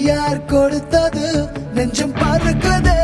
யார் கொடுத்தது நெஞ்சம் பறக்குதே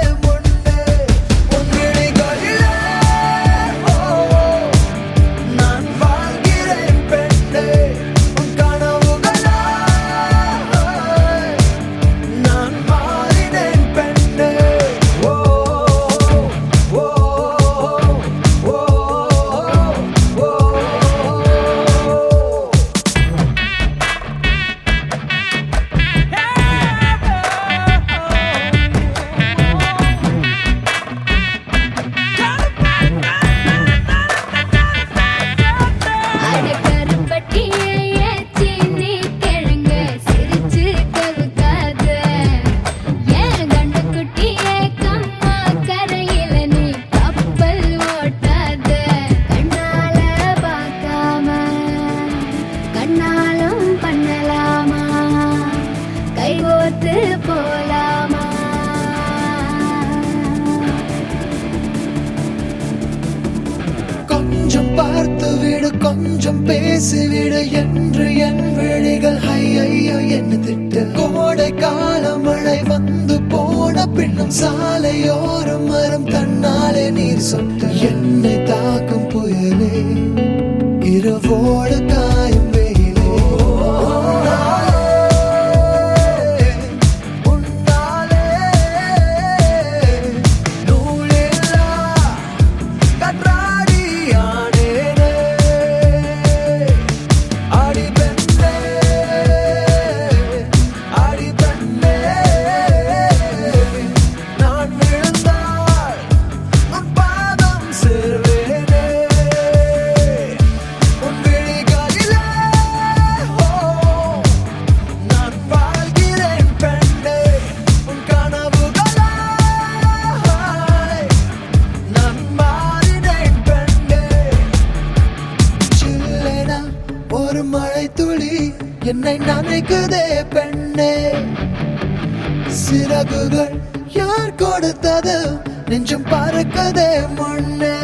கொஞ்சம் பேசிவிடு என்று என் விழிகள் ஐயோ என்ன திட்டு கோடை கால மழை வந்து போன பின்னும் சாலையோரம் மரம் தன்னாலே நீர் சொட்டு என்னை தாக்கும் புயலே இரவோடு காயும் என்னை நினைக்குதே பெண்ணே சிறகுகள் யார் கொடுத்தது நெஞ்சம் பறக்குதே முன்னே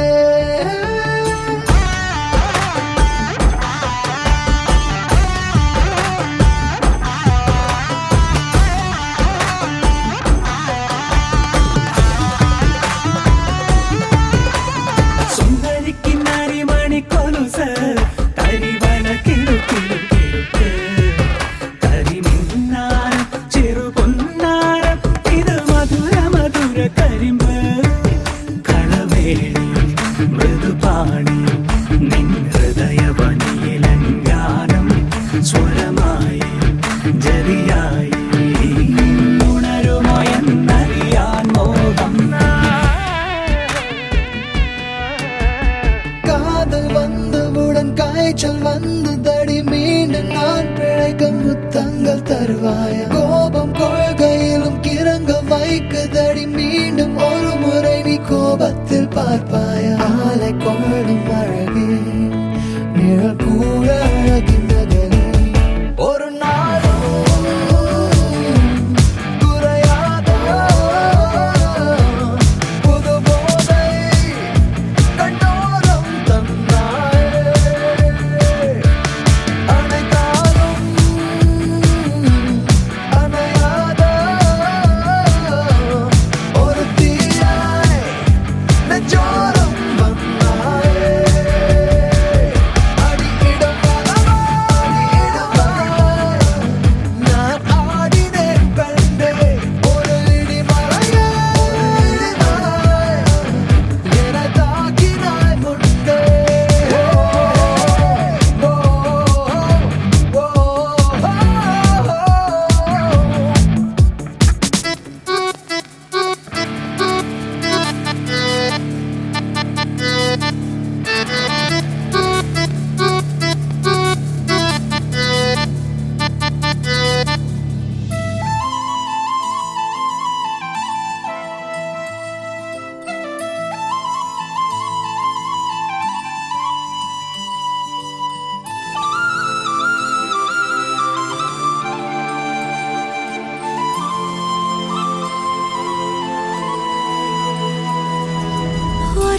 காய்ச்சல் வந்து தடி மீண்டும் நான் பிழைக்க முத்தங்கள் தருவாய கோபம் கொள்கையிலும் கிறங்க வைக்குதடி மீண்டும் ஒரு முறை நீ கோபத்தில் பார்ப்பாய ஆலை கொள்ளும் அழகே நிழல் கூட அழகின் நகலே ஒரு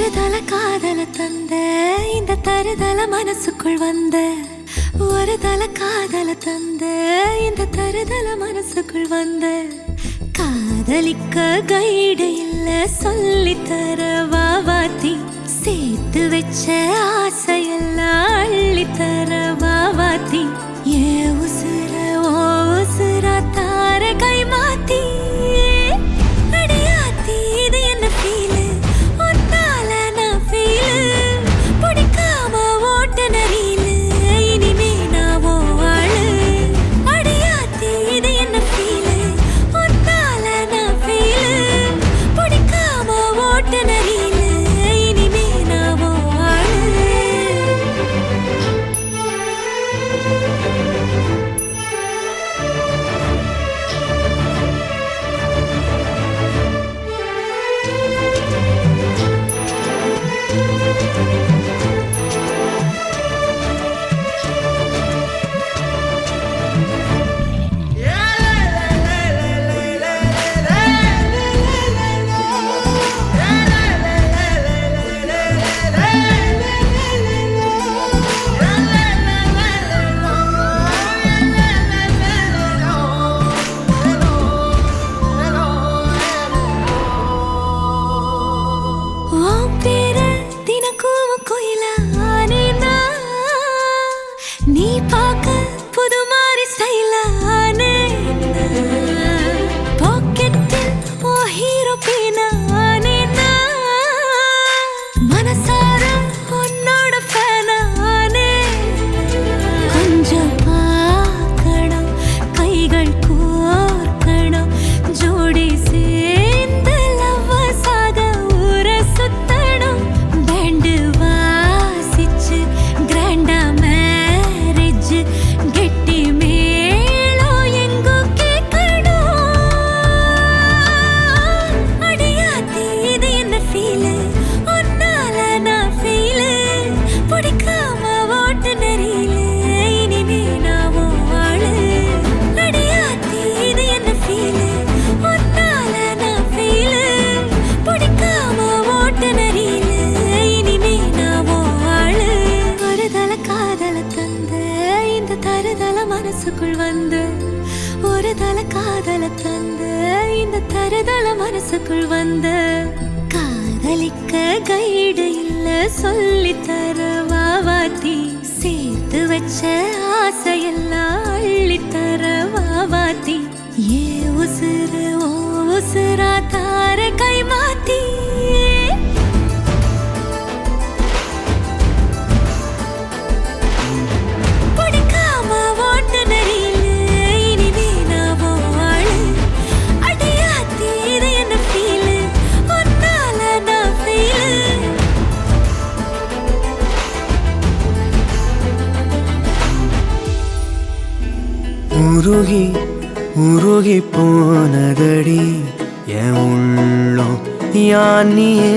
தருதல காதல தந்த இந்த தருதல மனசுக்குள் வந்த ஒரு தல காதல தந்த இந்த தருதல மனசுக்குள் வந்த காதலிக்க கைடு இல்ல சொல்லி தர வாவாத்தி சேர்த்து வச்ச ஆசையெல்லாம் அள்ளி தர வாவாத்தி ஏ உசுர ஓ உசுரா தார கை மாத்தி அடியாத்தி இது என்ன ஃபீலு ஒன்னால நான் ஃபீலு பிடிக்காம ஓட்ட நரியிலு இனிமே நான் ஓ ஆளு அடியாத்தி இது என்ன ஃபீலு ஒன்னால நான் ஃபீலு பிடிக்காம ஓட்ட நரியிலு இனிமே நான் ஓ ஆளு நீ பார்க்க புது மாதிரி ஸ்டைலானே பாக்கெட்டில் ஓ ஹீரோ பீனானே மனசார உன்னோட ஃபேனானே கொஞ்சம் பார்க்கணும் கைகள் கோர்க்கணும் ஜோடி சேர்ந்து லவ்வர்ஸாக ஊர சுத்தணும் பேண்டு வாசிச்சு கிராண்டா கெட்டி மேளம் எங்கோ கேட்கணும் அடியாத்தி இது என்ன ஃபீலு ஒன்னால நான் ஃபீலு பிடிக்காம ஓட்டு நெறியிலு இனிமே நான் ஓ ஆளு அடியாத்தி இது என்ன ஃபீலு ஒன்னால நான் ஃபீலு பிடிக்காம ஓட்டு நெறியிலு இனிமே நான் ஓ ஆளு ஒரு தல காதல தந்த இந்த தருதல மனசுக்குள் வந்து ஒரு தல காதல தந்த இந்த தருதல மனசுக்குள் வந்து காதலிக்க கைடு இல்ல சொல்லி தர வாவாத்தி சேர்த்து வச்ச ஆசையெல்லாம் அள்ளி தர வாவாத்தி ஏ உசுறு ஓ உசுரா தார கை மாத்தி உருகி உருகி போனதடி என் உள்ளம் யானியே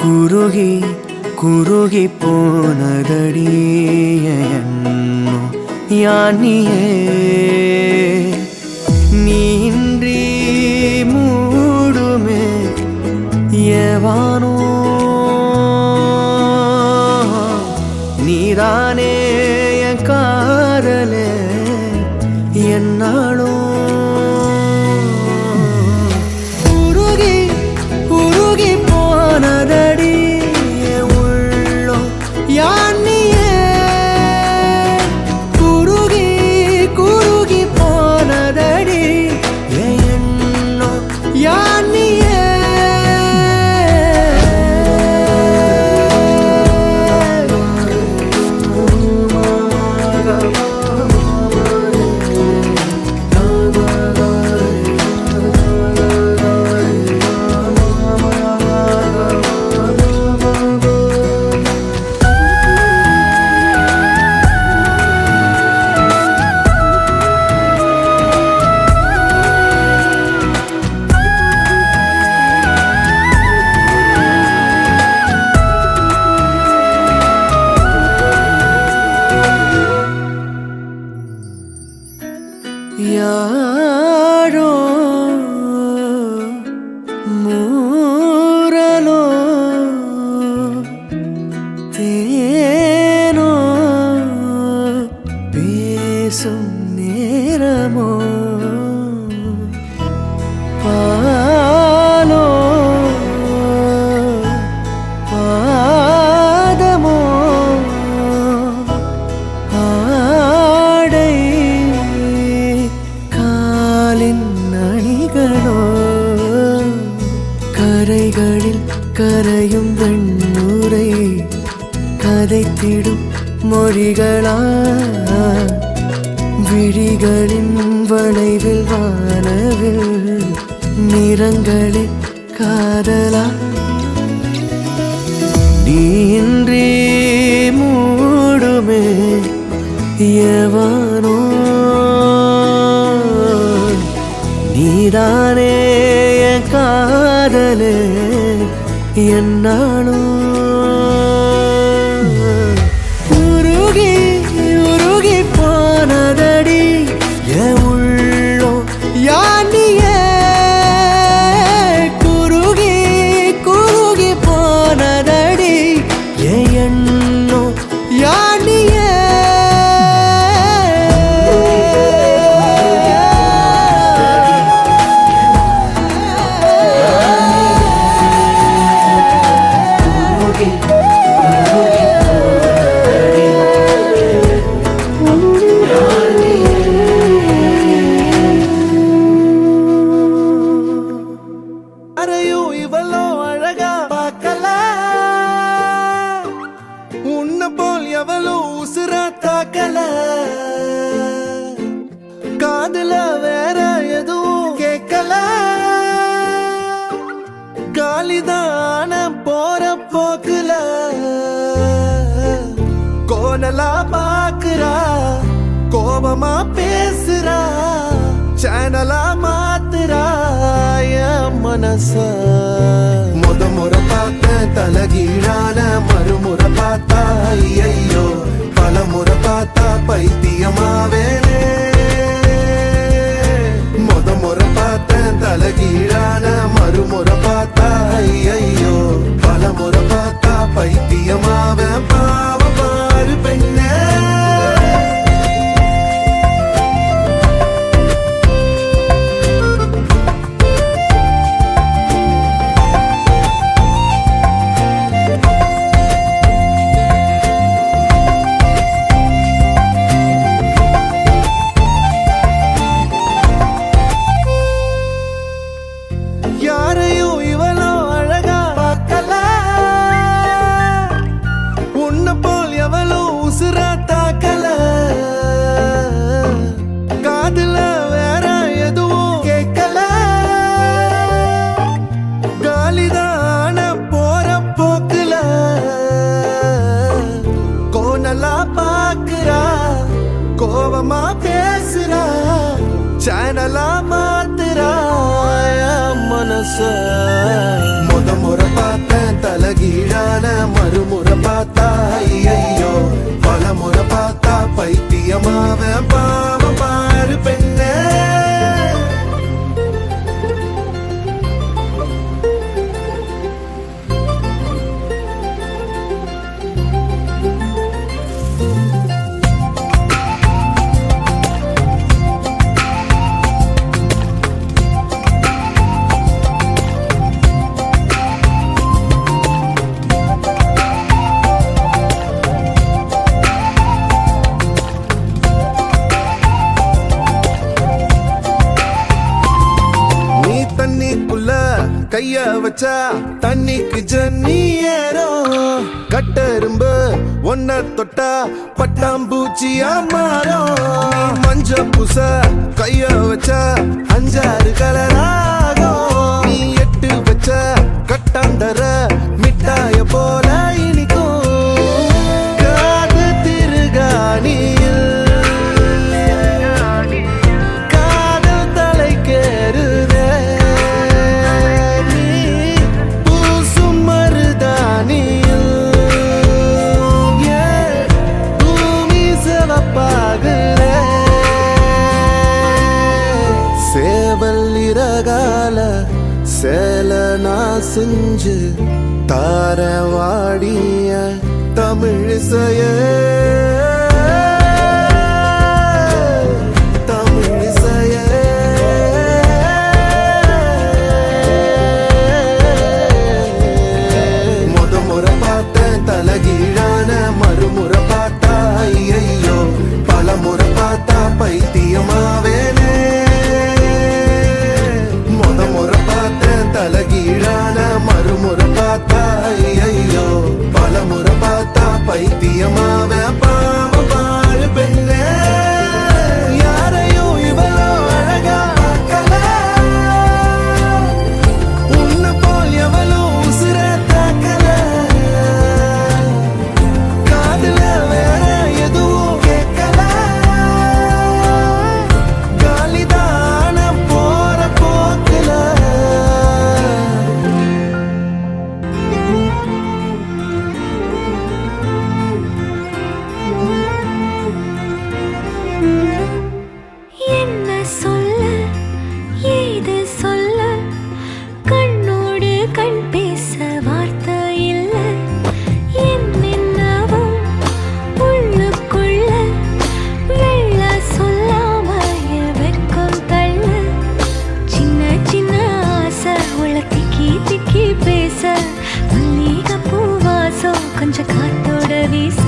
குருகி குருகி போனதடி என் எண்ணம் யானியே நீன்றி மூடுமே ஏவானோ நீதானே என் காதலே என்னாலும் உருகி உருகி போனதடி என் உள்ளம் யானியே குருகி குருகி போனதடி என் எண்ணம் யானியே கதைத்திடும் மொழிகளா விழிகளின் வளைவில் வானவில் நிறங்களில் காதலா நீன்றி மூடுமே எவனோ நீதானே என் காதலே என்னாலும் உருகி உருகி போனதடி என் உள்ளோ யானியே குருகி குருகி போனதடி என் எண்ணோ யானியே யாரையும் இவளோ அழகா பார்க்கல உன்னை போல் எவளோ உசுரா தாக்கல காதுல வேற எதுவும் கேட்கல காலிதான போற போக்குல கோணலா பாக்குறா கோபமா பேசுறா சேனலா மாத்துறா என் மனச முறை பார்த்த தலகீழான மறுமுறை பார்த்தா ஐயோ பல முறை பார்த்தா பைத்தியமாவேனே முறை பார்த்த தலகீழான மறுமுறை பார்த்தா ஐயோ பல முறை பார்த்தா பைத்தியமாவே பாவ பாரு பெண்ணே யாரையும் இவளோ அழகா பார்க்கல உன்னை போல் எவளோ உசுரா தாக்கல காதுல வேற எதுவும் கேட்கல காலிதான போற போக்குல கோணலா பாக்குறா கோபமா பேசுறா சேனலா மாத்துறா மனச முறை பார்த்தேன் தலகீழான மறுமுறை பார்த்தா ஐயோ பல முறை பார்த்தா பைத்தியமாவ பாவ பாரு பெண்ணே கைய வச்சா தண்ணிக்கு ஜன்னி ஏறும் கட்டெரும்பு ஒன்ன தொட்டா பட்டாம்பூச்சியா மாறும் மஞ்ச பூச கைய வச்சா 5-6 கலராகும் நீ எட்டு வச்ச கட்டாந்தர மிட்டாய போல இனிக்கும் காது திருகாணியில் காதல் தலைக்கேறுதே சேல நான் செஞ்சு தாரவாடிய தமிழிசைய தமிழிசைய முறை பார்த்தேன் தலகீழான மறுமுறை பார்த்தா ஐயோ பல முறை பார்த்தா பைத்தியமாவேனே முறை பார்த்தேன் தலகீழான மறுமுறை பார்த்தா ஐயோ பல முறை பார்த்தா பைத்தியமாவ பாவ பெண்ணே யாரையும் இவளோ அழகா பார்க்கல உன்னை போல் எவளோ உசுர தாக்கல காதுல வேற எதுவும் கேட்கல காலிதான போற போக்குல என்ன சொல்ல ஏது சொல்ல கண்ணோடு கண் பேச வார்த்தை இல்ல என்னென்னவோ உள்ளுக்குள்ள வெள்ள சொல்லாம வெட்கம் தள்ள சின்ன சின்ன ஆசை உள்ள திக்கி திக்கி பேச மல்லிகை பூவாசம் கொஞ்சம் காத்தோட வீச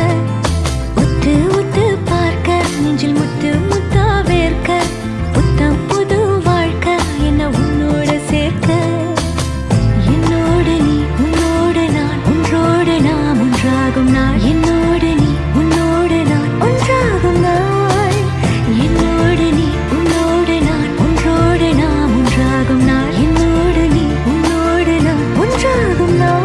உத்து உத்து பார்க்க நெஞ்சில் முத்து முத்தா வேர்க்க புத்தம் புது வாழ்க்கை என்ன உன்னோட சேர்க்க என்னோடு நீ உன்னோடு நான் ஒன்றோடு நாம் ஒன்றாகும் நாள் என்னோடு நீ உன்னோடு நான் ஒன்றாகும் நாள் என்னோடு நீ உன்னோடு நான் ஒன்றோடு நாம் ஒன்றாகும் நாள் என்னோடு நீ உன்னோடு நான் ஒன்றாகும் நாள்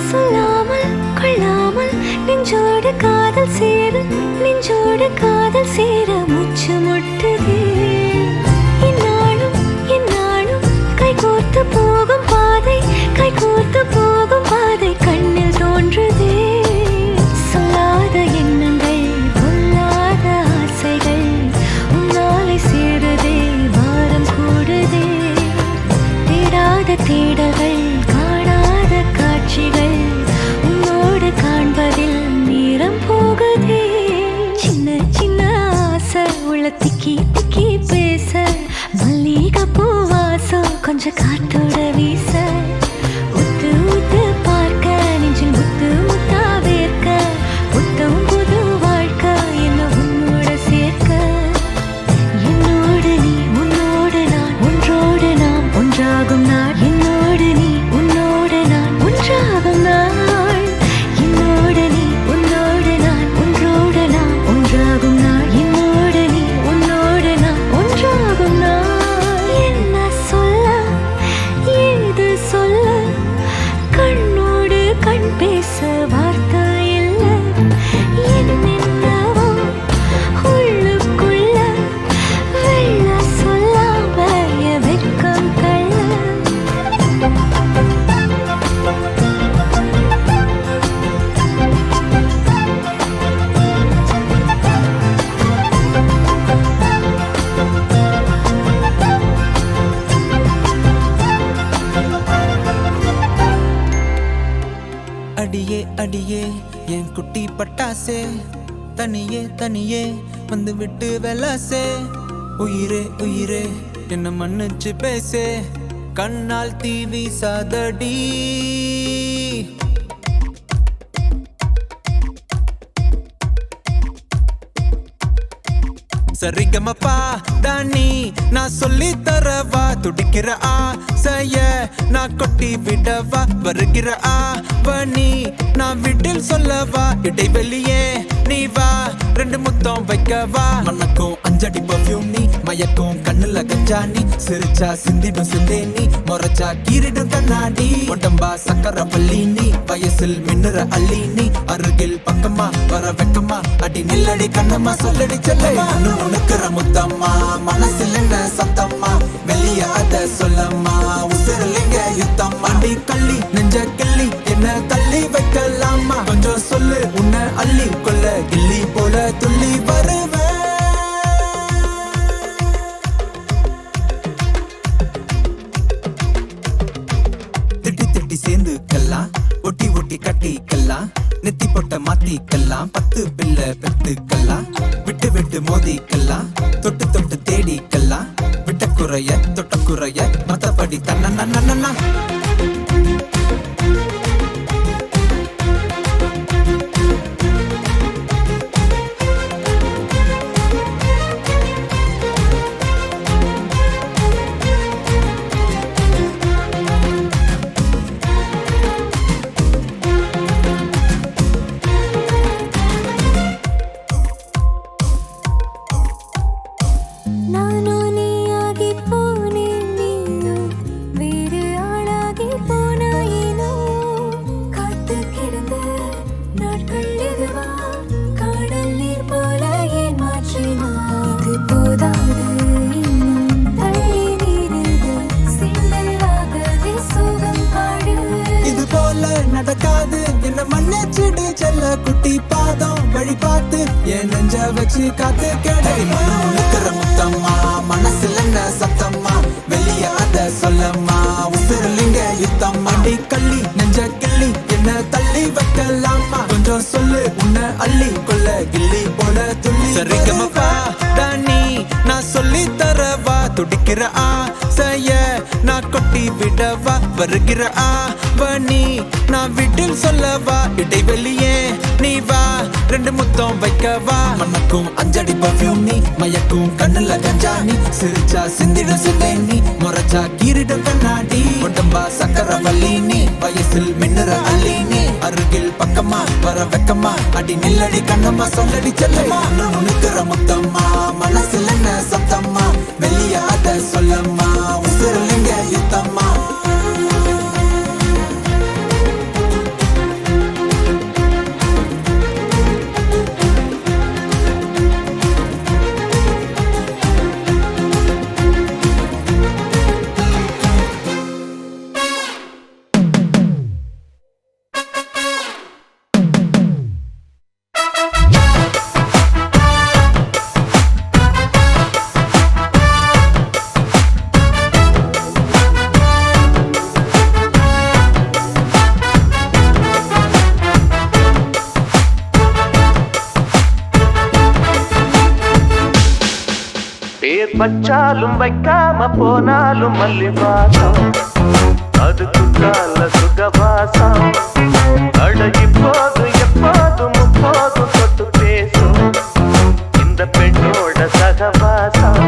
சொல்லாமல் கொள்ளாமல் நெஞ்சோடு காதல் சேர நெஞ்சோடு காதல் சேர மூச்சு முட்டுதே இந்நாளும் இந்நாளும் கைகோர்த்து போகும் பாதை கைகோர்த்து போகும் பாதை கண்ணில் தோன்றுதே சொல்லாத எண்ணங்கள் பொல்லாத ஆசைகள் உன்னாலை சேருதே பாரம் கூடுதே தேடாத தேடல்கள் காணாத காட்சிகள் உன்னோடு காண்பதில் நேரம் போகுதே சின்ன சின்ன ஆசை உள்ள திக்கி திக்கி பேச மல்லிகை பூவாசம் கொஞ்சம் காத்தோட வீச உத்து உத்து பார்க்க நெஞ்சில் முத்து முத்தா வேர்க்க புத்தம் புது வாழ்க்கை என்ன உன்னோட சேர்க்க என்னோடு நீ உன்னோடு நான் ஒன்றோடு நாம் ஒன்றாகும் நாள் என்னோடு நீ உன்னோடு நான் ஒன்றாகும் நாள் என்னோடு நீ உன்னோடு நான் ஒன்றோடு நாம் ஒன்றாகும் நாள் என்னோடு நீ உன்னோடு நான் ஒன்றாகும் நாள் என்ன சொல்ல ஏது சொல்ல கண்ணோடு கண் பேச வார்த்தை இல்ல என்னென்னவோ உள்ளுக்குள்ள வெள்ள சொல்லாம வெட்கம் தள்ள அடியே அடியே என் குட்டி பட்டாசே தனியே தனியே வந்து விட்டு வெலாசே உயிரே உயிரே என்ன மன்னிச்சு பேசே கண்ணால் தீவி சாதடி சரிகமப்பா தானி நான் சொல்லி தரவா துடிக்கிற ஆசைய நான் கொட்டி விடவா வருகிற ஆவணி நான் விட்டில் சொல்லவா இடைவெளியே நீ வா ரெண்டு முத்தம் வைக்கவா மனக்கும் அஞ்சடி பர்ஃபியூம் நீ மயக்கும் கண்ணுல கஞ்சா நீ சிரிச்சா சிந்திடும் சிந்தே நீ முறைச்சா கீரிடும் கண்ணாடி உடம்பா சக்கர பள்ளி நீ வயசில் மின்னுற அள்ளி நீ அருகில் பக்கமா வர வெக்கமா அடி நில்லடி கண்ணம்மா சொல்லடி செல்லம்மா உனக்குற முத்தம்மா மனசில் என்ன சத்தம்மா வெளிய அத சொல்லம்மா உசிரலிங்க யுத்தம் அடி கள்ளி நெஞ்ச கிள்ளி என்ன தள்ளி வைக்கலாமா கொஞ்சம் சொல்லு உன்னை அள்ளி கொள்ள கிள்ளி போல துள்ளி வருவேன் ஒட்டி ஒட்டி கட்டிக்கலாம் நெத்தி பொட்ட மாத்திக்கலாம் 10 பிள்ளை பெத்துக்கலாம் விட்டு விட்டு மோதிக்கலாம் தொட்டு தொட்டு தேடிக்கலாம் விட்ட குறைய தொட்ட குறைய மத்தபடி தன்னா நானும் நீயாகி போனேன் நீயும் வேறு ஆளாகி போனாயினோ காத்து கிடந்த நாட்கள் எதுவா காடல் நீர் போல ஏன் மாற்றினா இது போதாது இன்னும் தள்ளி நீரிது சிந்தலாகவே சுகம் பாடு இது போல நடக்காது என்ன மன்னிச்சிடு செல்ல குட்டி பாதம் வழி பார்த்து என் நெஞ்ச வச்சு காத்து கேடை இருக்கிற முத்தம்மா மனசுல என்ன சத்தம்மா வெளிய அத சொல்லம்மா உசுரலிங்க யுத்தம் அடி கள்ளி நெஞ்ச கிள்ளி என்ன தள்ளி வைக்கலாமா கொஞ்சம் சொல்லு உன்னை அள்ளி கொள்ள கிள்ளி போல துள்ளி சரிகமப்பா தானி நான் சொல்லி தரவா துடிக்கிற ஆசைய நான் கொட்டி விடவா வருகிற ஆவணி நான் வீட்டில் சொல்லவா இடைவெளியே நீ வா 2 முத்தம் வைக்கவா மனக்கும் அஞ்சடி பர்ஃபியூம் நீ மயக்கும் கண்ணுல கஞ்சா நீ சிரிச்சா சிந்திடும் சிந்தை நீ முறைச்சா கீரிடும் கண்ணாடி உடம்பா சக்கர வள்ளி நீ வயசில் மின்னுற அள்ளி நீ அருகில் பக்கமா வர வெக்கமா அடி நில்லடி கண்ணம்மா சொல்லடி செல்லம்மா நுணுக்கிற முத்தம்மா மனசுல என்ன சத்தம்மா வெளிய அத சொல்லம்மா உசுரலிங்க யுத்தம்மா பேர் வச்சாலும் வைக்காம போனாலும் மல்லி வாசம் அது குற்றால சுகவாசம் அழகி போது எப்போதும் முப்போதும் தொட்டு பேசும் இந்த பெண்ணோட சகவாசம்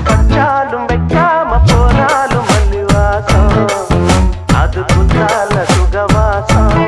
வச்சாலும் வைக்காம போனாலும் மல்லி வாசம் அது குற்றால சுகவாசம்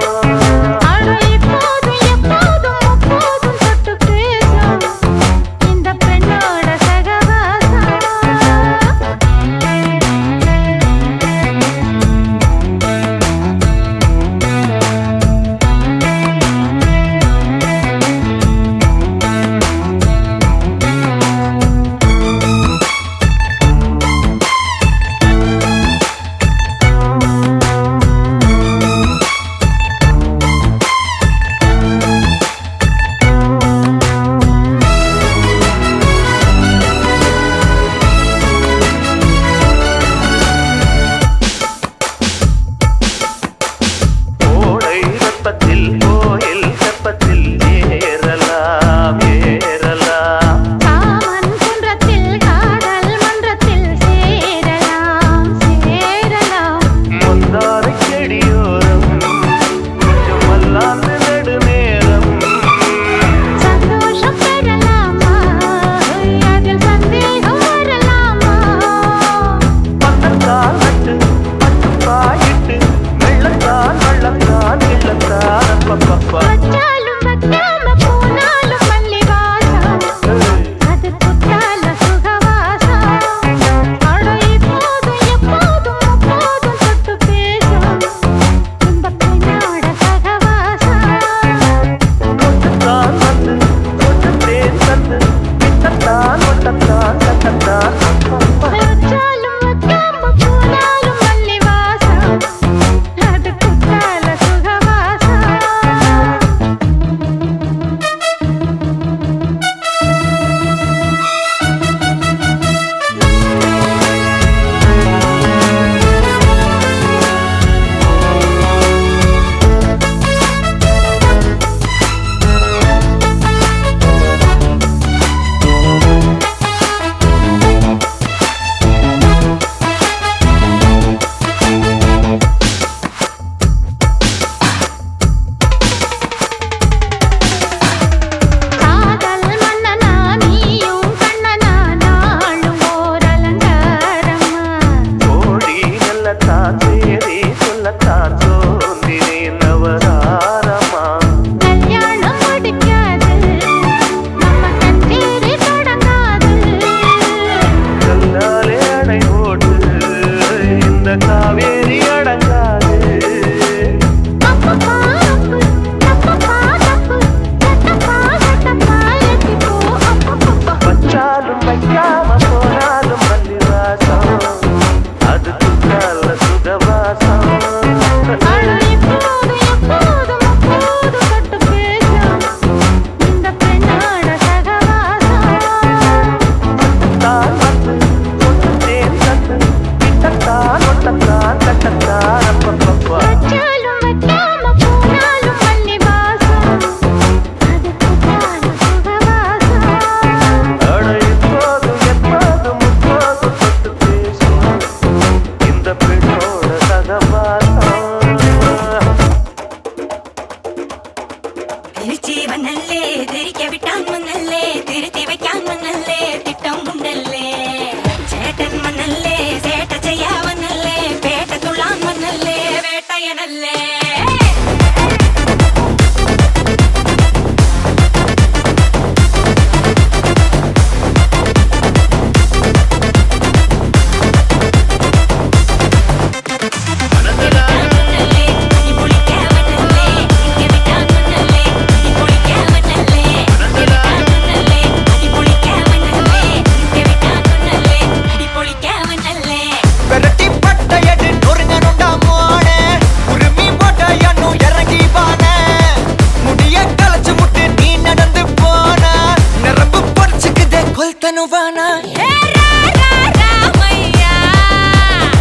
வானா ஏ ரா ரா ராமையா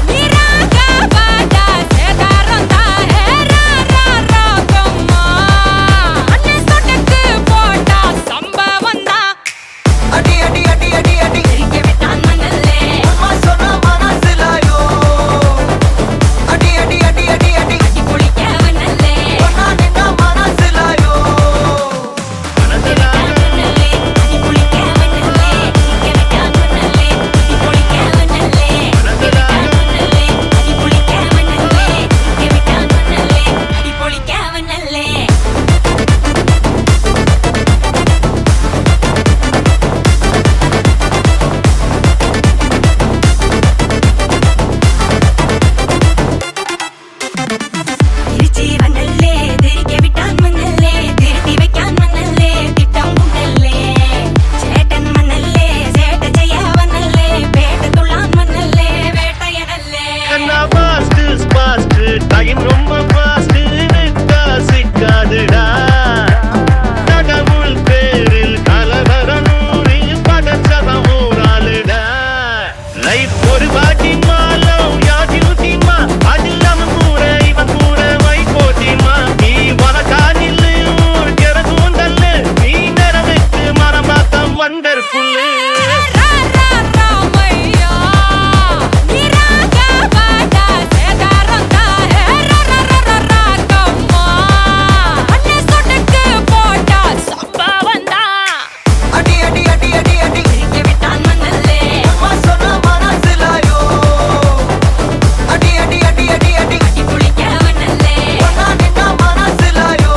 நீ ராகா பாடா சேதாரந்தா ஏ ரா ரா ராகம்மா அண்ணே சொடக்கு போட்டா சம்பவந்தா அடி அடி அடி அடி அடி தெரிக்க விட்டான் மனல்லே அம்மா சொன்ன மனசிலாயோ அடி அடி அடி அடி அடி அடி குளிக்கவனல்லே ஒன்னா நின்னா மனசிலாயோ மனல்லே அடி குளிக்கவனல்லே தெரிக்க விட்டான் மனல்லே அடி குளிக்கவனல்லே மனல்லே அடி குளிக்கவனல்லே தெரிக்க விட்டான் மனல்லே அடி குளிக்கவனல்லே திருச்சி வந்தல்லே தெரிக்க விட்டான் மன்னல்லே திருத்தி வைக்கான் மன்னல்லே திட்டம் உண்டல்லே சேட்டன் மன்னல்லே சேட்ட செய்ய வந்தல்லே பேட்ட துள்ளான் மன்னல்லே வேட்டையனல்லே கண்ணா பாஸ்ட் பாஸ்ட் டைம் ரொம்ப பாஸ்ட் நிக்கா சிக்காதுடா கடவுள் பேரில் கலவரனூரி படச்சவன் ஊராளுடா லைஃப் ஒரு வாட்டி மாலம் யாதியுத்திமா அதில் அவன் கூற இவன் கூற வை போட்டிமா நீ வனக்கானில் ஊர் கிறதூண்டல்லு நீ நிறவிட்டு மரமாத்தம் வண்டர்ஃபுல்லு ரா ரா ராமையா நீ ராகா பாடா சேதாரந்தா ஏ ரா ரா ரா ராகம்மா அண்ணே சொடக்கு போட்டா சம்பவந்தா அடி அடி அடி அடி அடி தெரிக்க விட்டான் மன்னல்லே அம்மா சொன்ன மனசிலாயோ அடி அடி அடி அடி அடி அடி குளிக்கவனல்லே ஒன்னா நின்னா மனசிலாயோ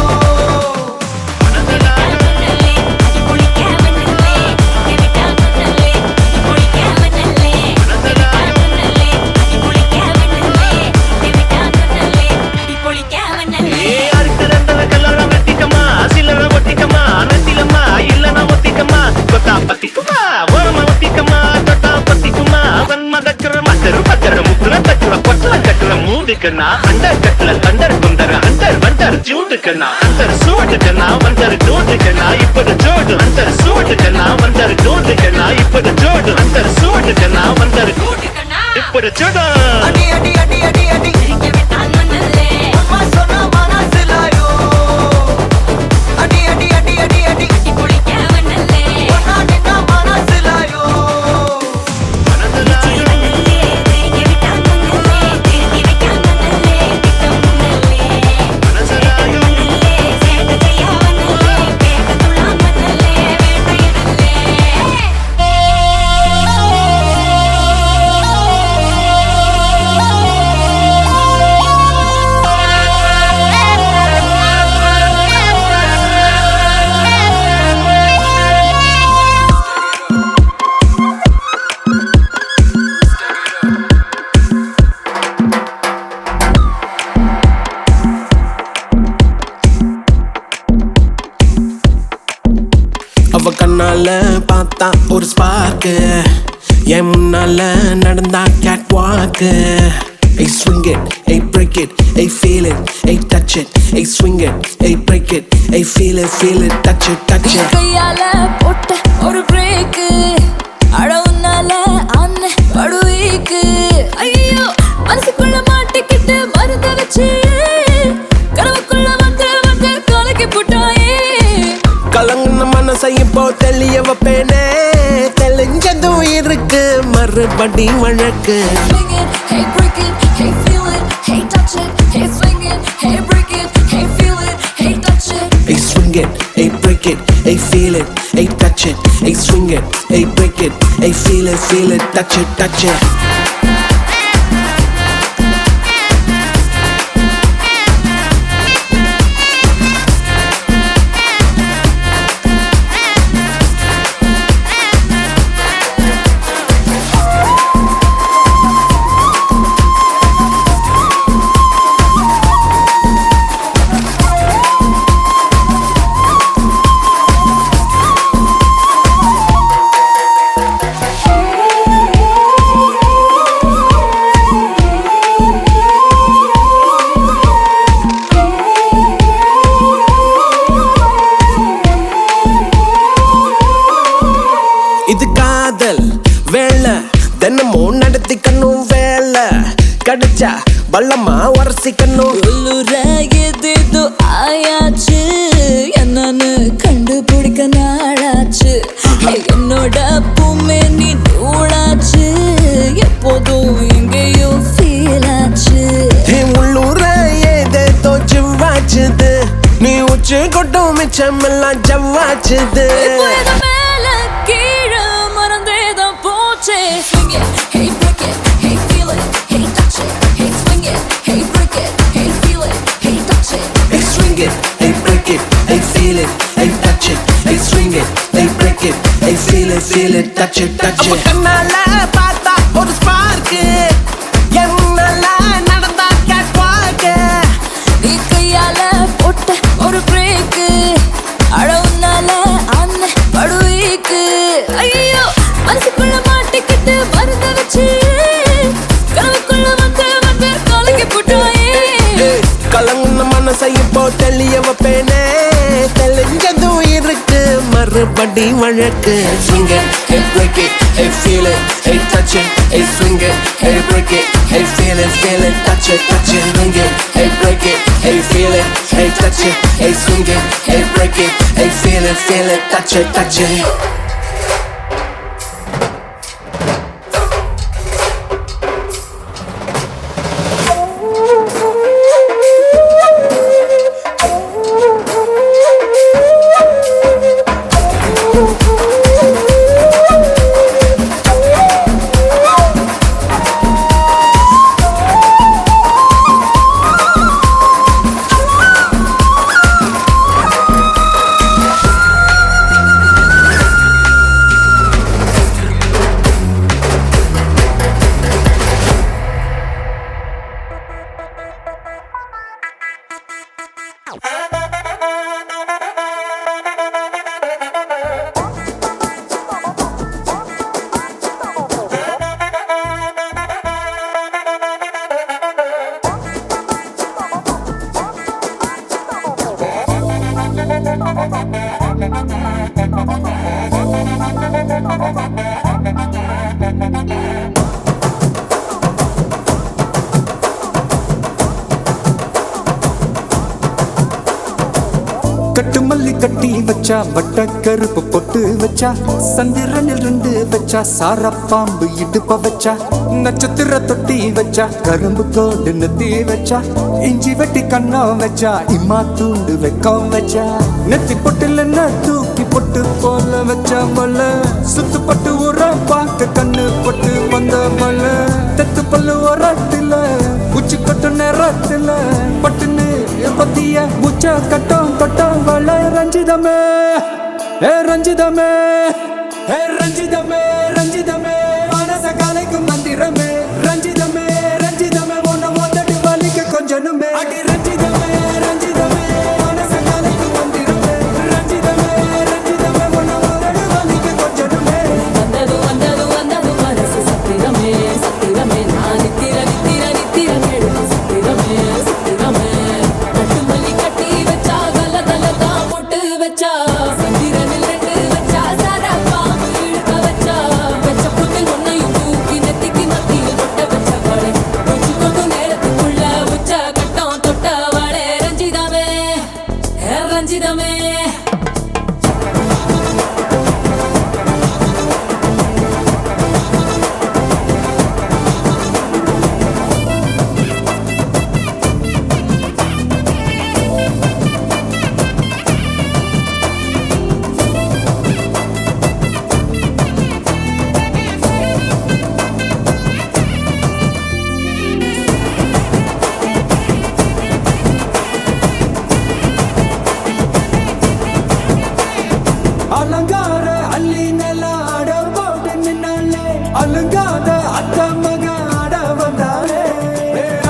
மன்னல்லே அடி குளிக்கவனல்லே தெரிக்க விட்டான் மன்னல்லே அடி குளிக்கவனல்லே மன்னல்லே அடி குளிக்கவனல்லே தெரிக்க விட்டான் மன்னல்லே அடி குளிக்கவனல்லே ஏ அடுத்து ரெண்டரை கல்லற வெட்டிக்கமா சில்லற ஒட்டிக்கமா நெத்திலம்மா இல்லனா ஒத்திக்கமா கொத்தா பத்திக்குமா ஓரமா ஒத்திக்கமா தொட்டா பத்திக்குமா அவன் மதக்கிற மத்தரு பத்தர முக்குற தட்டுற பொட்டல கட்டுற மூடுக்கண்ணா அண்டர் கட்டுல தண்டர் குந்தர அண்டர் வண்டர் ஜூடுக்கண்ணா அண்டர் சூடுக்கண்ணா வண்டர் ஜூடுக்கண்ணா இப்போது ஜோடு அண்டர் சூடுக்கண்ணா வண்டர் ஜூடுக்கண்ணா இப்போது ஜோடு அண்டர் சூடுக்கண்ணா வண்டர் கூட்டுக்கண்ணா இப்போது ஜோடு அடி அடி அடி அடி அடி தெரிக்க விட்டான் மன்னல்லே அம்மா சொன்ன மனசிலாயோ அடி அடி அடி அடி அடி அடி குளிக்கவனல்லே ஒன்னா நின்னா மனசிலாயோ திருச்சி வந்தல்லே தெரிக்க விட்டான் மன்னல்லே திருத்தி வைக்கான் மன்னல்லே திட்டம் உண்டல்லே மனசிலாயோ மன்னல்லே சேட்ட செய்ய வந்தல்லே பேட்ட துள்ளான் மன்னல்லே வேட்டையனல்லே அவ கண்ணால பார்த்தா ஒரு ஸ்பார்க்கு என் முன்னால நடந்தா கேட் வாக்கு Hey swing it, hey break it, hey feel it, hey touch it, hey swing it, hey break it, hey feel it, touch it, touch it. கையால போட்ட ஒரு பிரேக் அழவுனால அண்ணே படுவீக்கு ஐயோ மனசுக்குள்ள மாட்டிக்கிட்டு மருந்த வச்சு கனவுக்குள்ள வந்து வந்து கலக்கி போட்டாயே கலங்குன மனசை இப்போ தெளிய வைப்பேனே தெளிஞ்சதும் இருக்கு மறுபடி வழக்கு Swing it, hey break it, hey feel it, hey touch it, hey swing it, hey break it, hey feel it, hey touch it. Hey swing it, hey break it, hey feel it, hey touch it, hey swing it, hey break it, hey feel it, touch it, touch it. தினமும் நடத்திக்கணும் வேலை கிடைச்சா பள்ளமா உரசிக்கணும். ஏதேதோ ஆயாச்சு என்னன்னு கண்டுபிடிக்க நாளாச்சு. என்னோட பூமே நீ நூலாச்சு எப்போதும் எங்கேயோ ஃபீல் ஆச்சு. உள்ளூர ஏதேதோ ஜிவ்வாச்சுது நீ உச்சி கொட்டும் மிச்சமெல்லாம் ஜவ்வாச்சுது. மேல கீழே மறந்தேதான் போச்சே. Swing it, hey break it, hey feel it, hey touch it, hey swing it, hey break it, hey feel it, hey touch it. Hey swing it, hey break it, hey feel it, hey touch it. Hey swing it, hey break it, hey feel it, touch it, touch it. கண்ணால பார்த்தா ஒரு spark என்னால நடந்தா catwalk. நீ கையால போட்ட ஒரு break அழவுனால அண்ண படுவீக்கு. ஐயோ மனசுக்குள்ள மாட்டிக்கிட்டு மருந்து வச்சு கனவுக்குள்ள வந்து வந்து கலக்கி போட்டாயே. கலங்குன மனசை இப்போ தெளிய வைப்பேனே தெளிஞ்சதும் இருக்கு மறுபடி வழக்கு. Swing it, hey break it, hey feel it, hey touch it. Hey swing it, hey break it, hey feel it, touch it, touch it. Swing it, hey break it, hey feel it, hey touch it. Hey swing it, hey break it, hey feel it, touch it, touch it. கட்டு மல்லி கட்டி வச்சா வட்ட கருப்பு பொட்டு வச்சா சந்திரனில் 2 வச்சா சார பாம்பு இடுப்ப வச்சா நட்சத்திர தொட்டி வச்சா கரும்பு கோடு நெத்தி வச்சா இஞ்சி வெட்டி கண்ணம் வச்சா இம்மா தூண்டு வெக்கம் வச்சா நெத்தி பொட்டுல தூக்கி பொட்டு போல வச்சா மல்ல சுத்து பட்டு உர பார்க்க கண்ணு பொட்டு வந்த மல்ல தெத்து பல்லு உரத்துல உச்சி கொட்டு நேரத்துல பட்டுன்னு பத்திய முச்ச கட்டம் கட்டம் வள ரஞ்சிதமே ஏ ரஞ்சிதமே ஏ ரஞ்சிதமே ரஞ்சிதமே மனச கலைக்கும் மந்திரமே ரஞ்சிதமே ரஞ்சிதமே ஒன்ன மொத்தடி வலிக்க கொஞ்சனுமே அடி ரஞ்சிதமே ரஞ்சிதமே மனச கலைக்கும் மந்திரமே ரஞ்சிதமே ரஞ்சிதமே ஒன்ன மொத்தடி வலிக்க கொஞ்சனுமே. வந்தது வந்தது வந்தது மனசு சத்திரமே சத்திரமே நான் நித்திர நித்திர நித்திர கேடு சத்திரமே சத்திரமே. கட்டுமல்லி கட்டி வச்சா கல கல தான் போட்டு வச்சா சந்திரனில் 2 வச்சா சார பாம்பு இழுக்க வச்சா வச்ச புத்தில் ஒன்னையும் தூக்கி நெத்திக்கு மத்தியில் தொட்ட வச்ச வாழை உச்சி கொண்டு நேரத்துக்குள்ள உச்ச கட்டம் தொட்ட வாழை ரஞ்சிதமே ரஞ்சிதமே. அலங்கார அள்ளி நில ஆட போட்டு நின்னாலே அலங்காத அத்த மக ஆட வந்தாலே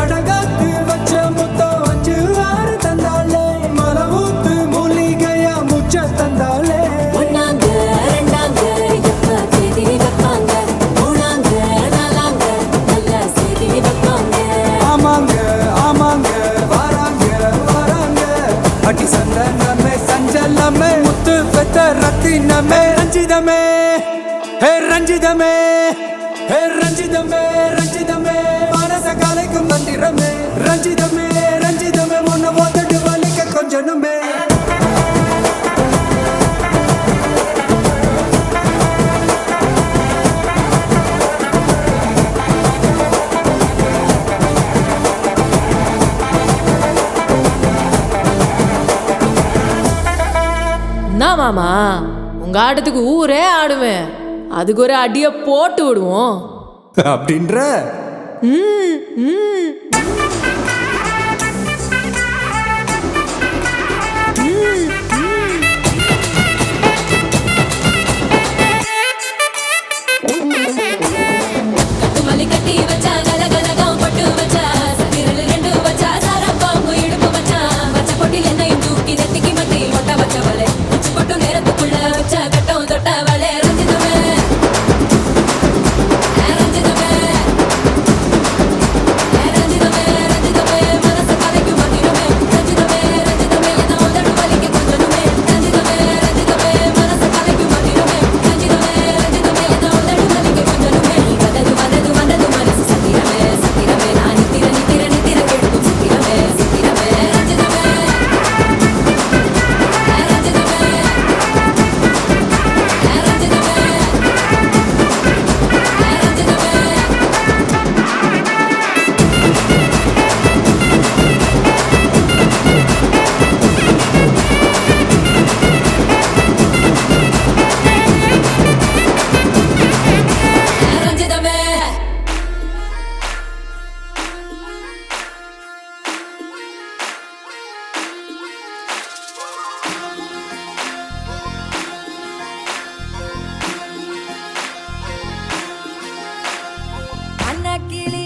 அடகாத்து வச்ச முத்தம் 5 6 தந்தாலே மலவூத்து மூலிகையா முச்ச தந்தாலே. ஒன்னாங்க ரெண்டாங்க எப்ப தேதி வைப்பாங்க மூணாங்க நாலாங்க நல்ல செய்தி வைப்பாங்க. ஆமாங்க ஆமாங்க வராங்க வராங்க அடி சந்தனமே சஞ்சலமே முத்து பெத்த ரத்தினமே ரஞ்சிதமே ஹே ரஞ்சிதமே ஹே மாமா, உங்க ஆட்டத்துக்கு ஊரே ஆடுமே, அதுக்கு ஒரு அடிய போட்டு விடுவோம் அப்படின்ற கட்டுமல்லி கட்டி வச்சா கலகலகம் பட்டு வச்சா சத்திரல் ரெண்டு வச்சா சாரம் பாம்பு இடுப்பு வச்சா வச்ச பொட்டில் என்னையும் தூக்கி நெத்திக்கு மத்தியில் ஒட்ட வச்சவளே உச்சி பொட்டு நேரத்துக்குள்ள வச்ச கட்டம் தொட்டவளே ரஞ்சிதமே ரஞ்சிதமே ரஞ்சிதமே ரஞ்சிதமே மனச கலைக்கு மந்திரமே ரஞ்சிதமே ரஞ்சிதமே என்ன உதடு வலிக்கு கொஞ்சமே ரஞ்சிதமே ரஞ்சிதமே மனச கலைக்கு மந்திரமே ரஞ்சிதமே ரஞ்சிதமே என்ன உதடு வலிக்கு கொஞ்சமே வந்தது வந்தது வந்தது மனசு சத்திரமே சத்திரமே நான் நித்திர நித்திர நித்திர கெடுக்கும் சத்திரமே சத்திரமே ரஞ்சிதமே ரஞ்சிதமே ரஞ்சிதமே அன்னக்கிளி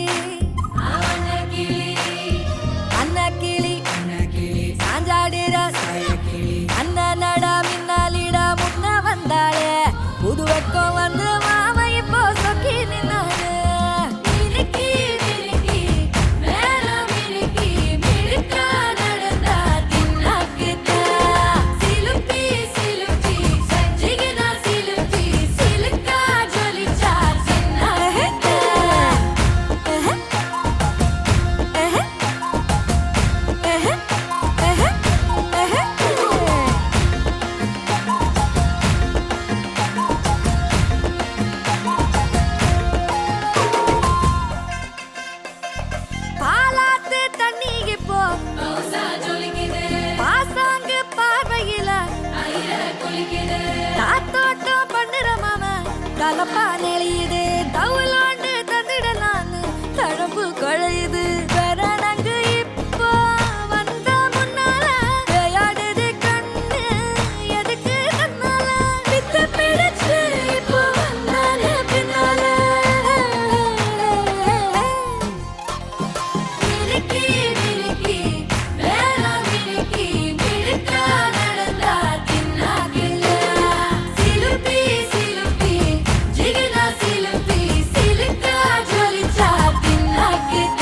அன்னக்கிளி சாஞ்சாடிர அண்ணனடா மின்னாலிடா முன்ன வந்தாளே புது வெக்கம் வந்து மாமா இப்போ சொக்கி நின்னாளே மினுக்கி மினுக்கி மேல மினுக்கி மினுக்கா நடந்தா தின்னாக்குதா சிலுப்பி சிலுப்பி ஜிகினா சிலுப்பி சிலுக்கா ஜொலிச்சா சின்னாக்குதா பாலாத்து தண்ணிக்கு போ பௌசா ஜொலிக்குது பாசாங்கு பார்வையில ஐயர குளிக்குது காத்தோட்டம் பண்ணுற மாமா கலப்பா நெளியுது தவுலாண்டு தந்திடலான்னு தழம்பு குழையுது கரணங்கு இப்போ வந்த முன்னால விளையாடுது கண்ணு எதுக்கு தன்னால வித்து பிடிச்சு இப்போ வந்தால பின்னால மினுக்கி மினுக்கி மேல மினுக்கி மினுக்கா நடந்தா தின்னாக்குல சிலுப்பி சிலுப்பி ஜிகினா சிலுப்பி சிலுக்கா ஜொலிச்சா தின்னாக்குல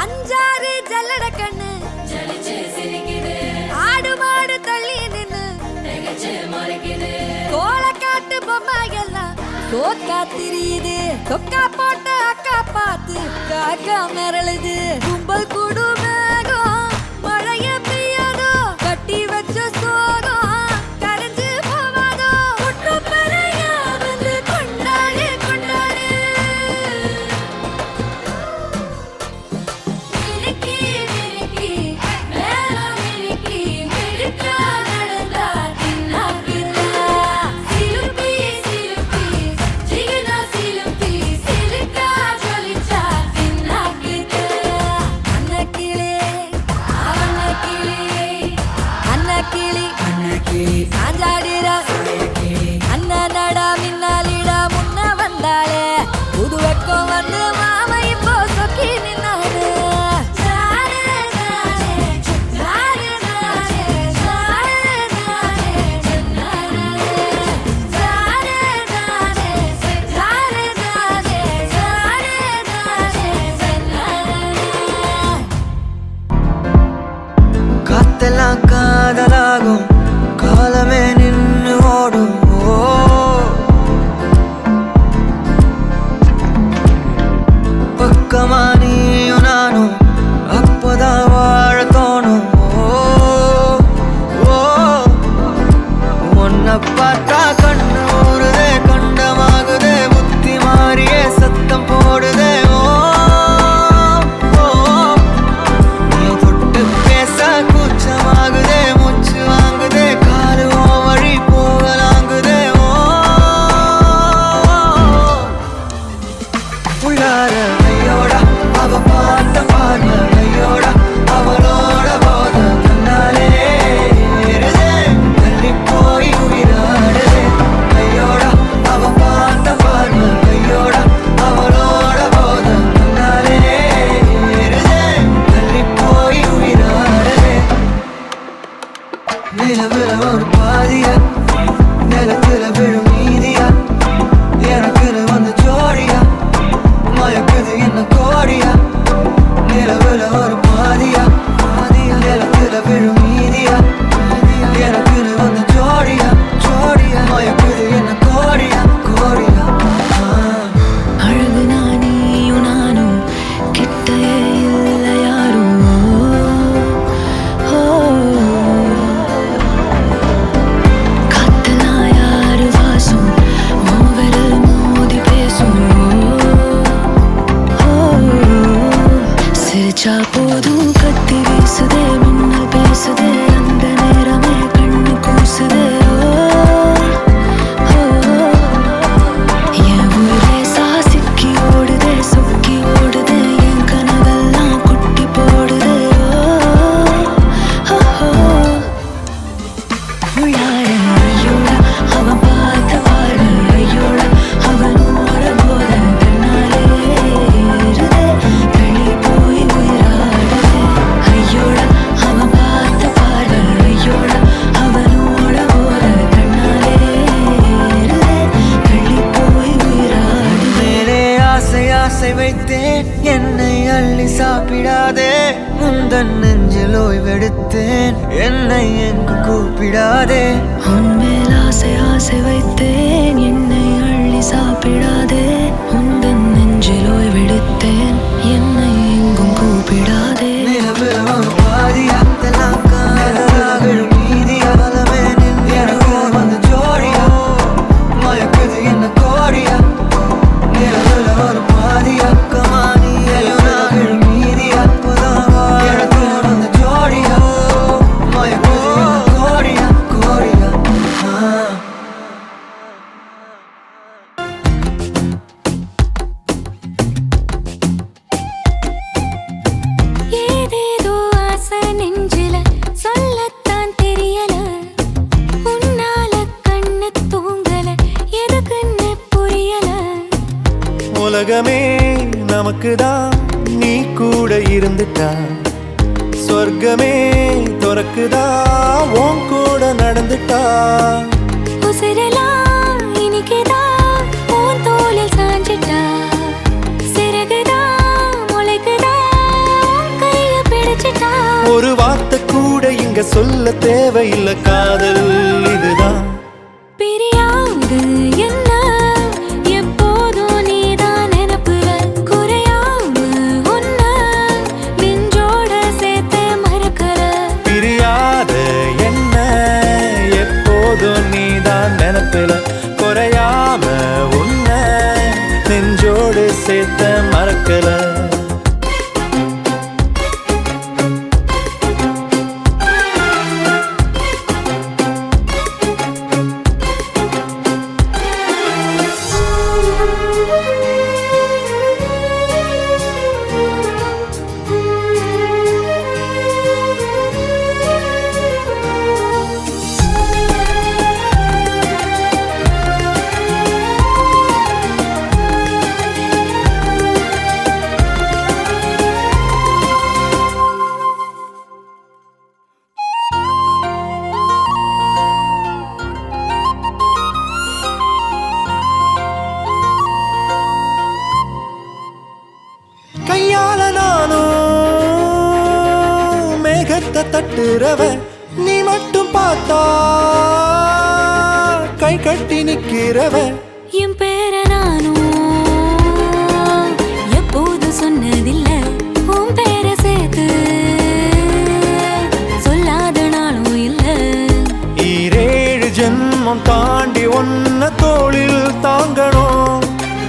அஞ்சாறு ஜல்லட கண்ணு ஜலிச்சு சிரிக்குது ஆடு மாடு தள்ளி நின்னு திகச்சு மறைக்குது கோலக்காட்டு பொம்மை எல்லாம் சோக்கா திரியுது சொக்கா போட்ட அக்கா பார்த்து காக்கா மிரளுது கும்பல் கூடு மேகம் மழைய பெய்யாதோ கட்டி வச்ச சோகம் கரைஞ்சு போவாதோ ஒட்டு பறையா வந்து கொண்டாடு கொண்டாடு மினுக்கி மினுக்கி மேல மினுக்கி மினுக்கா நடந்தா தின்னாக்குதா சிலுப்பி சிலுப்பி ஜிகினா சிலுப்பி சிலுக்கா ஜொலிச்சா தின்னாக்குதா அன்னக்கிளி அன்னக்கிளி சாஞ்சாடிர அண்ணனடா மின்னாலிடா முன்ன வந்தாளே புது வெக்கம் வந்து மாமா இப்போ சொக்கி நின்னாரு ஜாரே ஜாரே ஜாரே ஜாரே ஜாரே ஜாரே ஜன்னாரே ஜாரே ஜாரே ஜாரே ஜாரே ஜாரே ஜாரே ஜன்னாரே காத்தெல்லாம் காதலாகும் காலமே நின்னு ஓடும் ஓ. பக்கமா நீயும் நானும் அப்பதான் வாழ தோணும் ஓ. ஒரு பாதியா நிலத்துல விழும் மீதியா எனக்குன்னு வந்து ஜோடியா மயக்குது என்ன கோடியா நிலவுல ஒரு பாதியா நிலத்துல விழும் மீதியா எனக்குன்னு வந்து ஜோடியா மயக்குது என்ன கோடியா அழகு நானியும் நானும் கிட்டயே இல்லை யாரும் காத்தெல்லாம் யாரு வாசம் விரல் மோதி பேசும் சிரிச்சா போதும் கத்தி வீசுதே மின்னல் பேசுதே அந்த நேரமே கண்ணு கூசுதே என் ஊரே சாசிக்கி ஓடுதே சொக்கி ஓடுதே என் கனவெல்லாம் குட்டி போடுதே உள்ளார ஐயோட அவன் பார்த்த பார்வை ஐயோட அவனோட போத கண்ணாலே ஏறுதே தள்ளி போய் உயிராடுதே ஐயோட அவன் பார்த்த பார்வை ஐயோட அவனோட போத கண்ணாலே ஏறுதே தள்ளி போய் உயிராடுதே மேலே ஆசை வைத்தேன் என்னை அள்ளி சாப்பிடாதே முந்தன் நெஞ்சில் ஓய்வெடுத்தேன் என்னை எங்கு கூப்பிடாதே உன்மேல் ஆசை வைத்தேன் என்னை அள்ளி சாப்பிடாதே உந்தன் நெஞ்சில் ஓய்வெடுத்தேன் என்னை எங்கும் கூப்பிடாதே நிலவுல ஒரு பாதியா நிலவுல விழும் மீதியா எனக்கு வந்து ஜோடியா மயக்குது என்ன கோடியா நிலவுல ஒரு பாதியா நிலவுல விழும் மீதியா எனக்கு வந்து ஜோடியா மயக்குது என்ன கோடியா ஏதேதோ ஆசை நெஞ்சில சொல்லத்தான் தெரியல உன்னால கண்ணு தூங்கல எதுக்குன்னு புரியல உலகமே நமக்குதான் நீ கூட இருந்துட்டா சொர்க்கமே துறக்குதா உன் கூட நடந்துட்டா உசிரெல்லாம் இனிக்குதான் உன் தோளில் சாஞ்சிட்டா சிறகுதான் முளைக்குதான் கைய பிடிச்சிட்டா ஒரு வார்த்தை கூட இங்க சொல்ல தேவையில்ல காதல் இதுதான் பிரியாது என்ன எப்போதும் நீதான் நினைப்புல குறையாம உன்ன நெஞ்சோட சேர்த்து மறக்கல பிரியாத என்ன எப்போதும் நீதான் நினைப்பில குறையாம உன்னை நெஞ்சோடு சேர்த்த மறக்கல கையால நானும் மேகத்தை தட்டுறவ நீ மட்டும் பார்த்தா கை கட்டி நிக்கிறவ என் பேர நானும் எப்போது சொன்னதில்ல உன் பேர சேர்த்து சொல்லாத நாளும் இல்ல ஈரேழு ஜென்மம் தாண்டி ஒன்ன தோளில் தாங்கணும்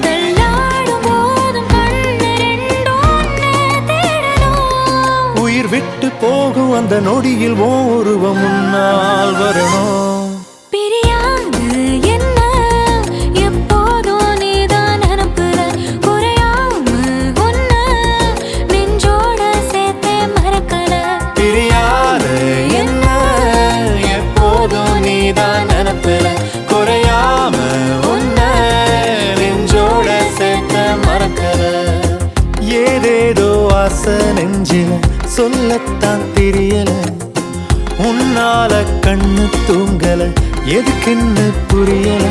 தள்ளாடும் போதும் கண்ணு ரெண்டும் உன்னை தேடணும் உயிர் விட்டு போகும் அந்த நொடியில் ஓ உருவம் முன்னால் வரணும் பிரியாது என்ன எப்போதும் நீதான் நினைப்புல குறையாம உன்ன நெஞ்சோட சேர்த்து மறக்கல பிரியாத என்ன எப்போதும் நீதான் நினைப்பில குறையாம உன்னை நெஞ்சோட சேர்த்த மறக்கல ஏதேதோ ஆசை நெஞ்சில சொல்லத்தான் தெரியல உன்னால கண்ணு தெரியல எதுக்குன்னு புரியல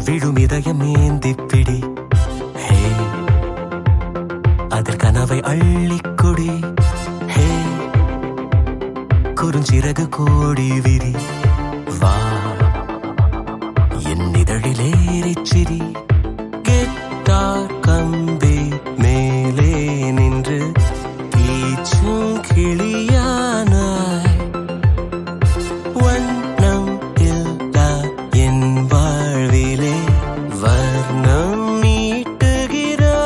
விடும் இதயம் ஏந்தி பிடி ஹே அதில் கனவை அள்ளிக்கொடி ஹே குறுஞ்சிறகு கோடி விரி வா என் இதழிலேறிச்சிரி கெட்டார் கம்பி மேலே நின்று தீச்சும் கிளியானாய் வண்ணம் இல்லா என் வாழ்விலே வர்ணம் நீட்டுகிறாய்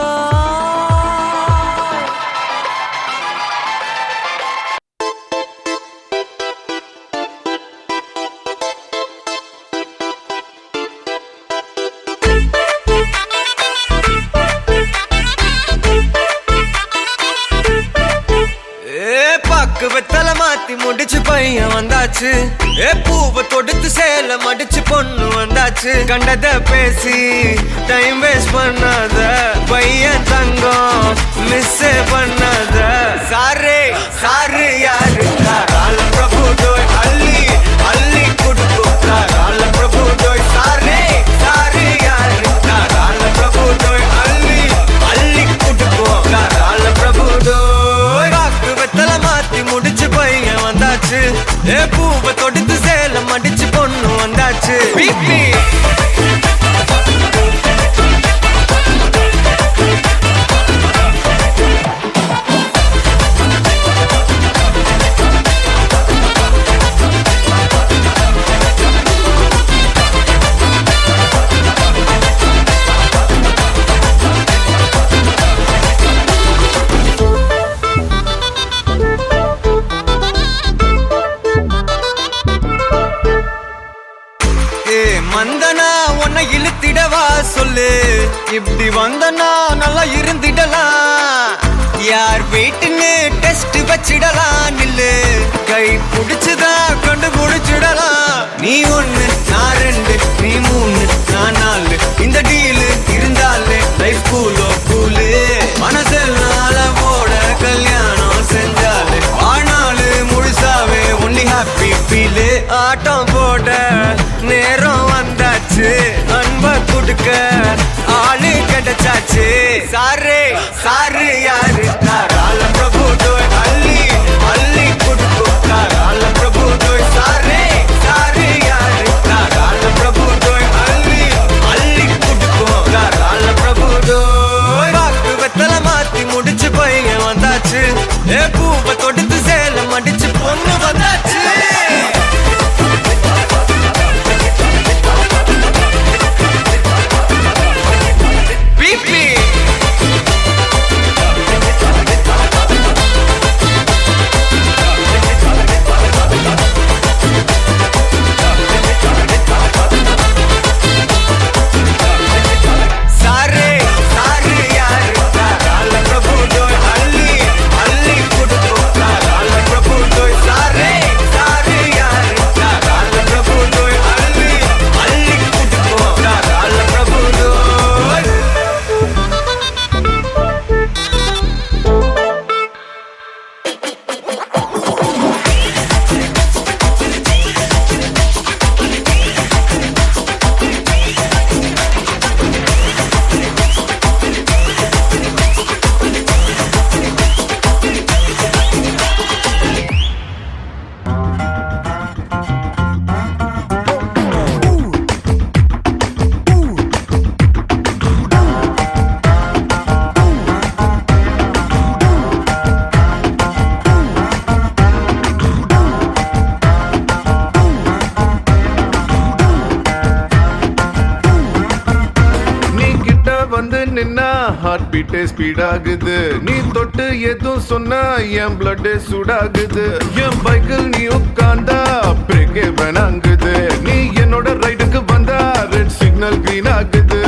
பக்குவத்தல மாத்தி முடிச்சு பையன் வந்தாச்சு பூவை தொடுத்து சேல மடிச்சு பொண்ணு வந்தாச்சு கண்டத பேசி டைம் வேஸ்ட் பண்ணாத பையன் தங்கம் மிஸ் பண்ணாத சாரே சாரு யாரு கால பிரபு தோய் அள்ளி அள்ளி குடுக்கும் கால பிரபு தோய் சாரே சாரு யாரு கால பிரபு தோய் அள்ளி அள்ளி குடுக்கும் கால பிரபு தோய் வெத்தல மாத்தி முடிச்சு பையன் வந்தாச்சு பூவை தொடுத்து சேல மடிச்சு பொண்ணு வந்தாச்சு பிபி மந்தனா உன்னை இழுத்திடவா சொல்லு இப்படி வந்தனா நல்லா இருந்திடலாம் யார் வீட்டுன்னு டெஸ்ட் வச்சிடலாம் நில்லு கை புடிச்சுதா கொண்டு முடிச்சிடலாம் நீ ஒண்ணு நான் ரெண்டு நீ மூணு நான் நாலு இந்த டீலு இருந்தாலே லைஃப் கூலோ கூலு மனசெல்லாம் போட கல்யாணம் செஞ்சாலே ஆனாலு முழுசாவே ஒன்லி ஹாப்பி ஃபீலு ஆட்டம் போட நேரம் வந்தாச்சு அன்ப குடுக்க ஆளு கிடைச்சாச்சு சாரே சாரு யாரு கால பிரபு தோய் அள்ளி அள்ளி குடுக்கும் கால பிரபு தோய் சாரே சாரு யாரு கால பிரபு தோய் அள்ளி அள்ளி குடுக்கும் கால பிரபு தோய் வாக்கு வெத்தல மாத்தி முடிச்சு பையன் வந்தாச்சு பூவை தொடுத்து சேல மடிச்சு பொண்ணு வந்தாச்சு நின்னா ஹார்ட் பீட்டே ஸ்பீட் ஆகுது நீ தொட்டு எதுவும் சொன்னா என் பிளட் சூடாகுது என் பைக்கில் நீ உட்கார்ந்தா பிரேக்கே வேணாங்குது நீ என்னோட ரைடுக்கு வந்தா ரெட் சிக்னல் கிரீன் ஆகுது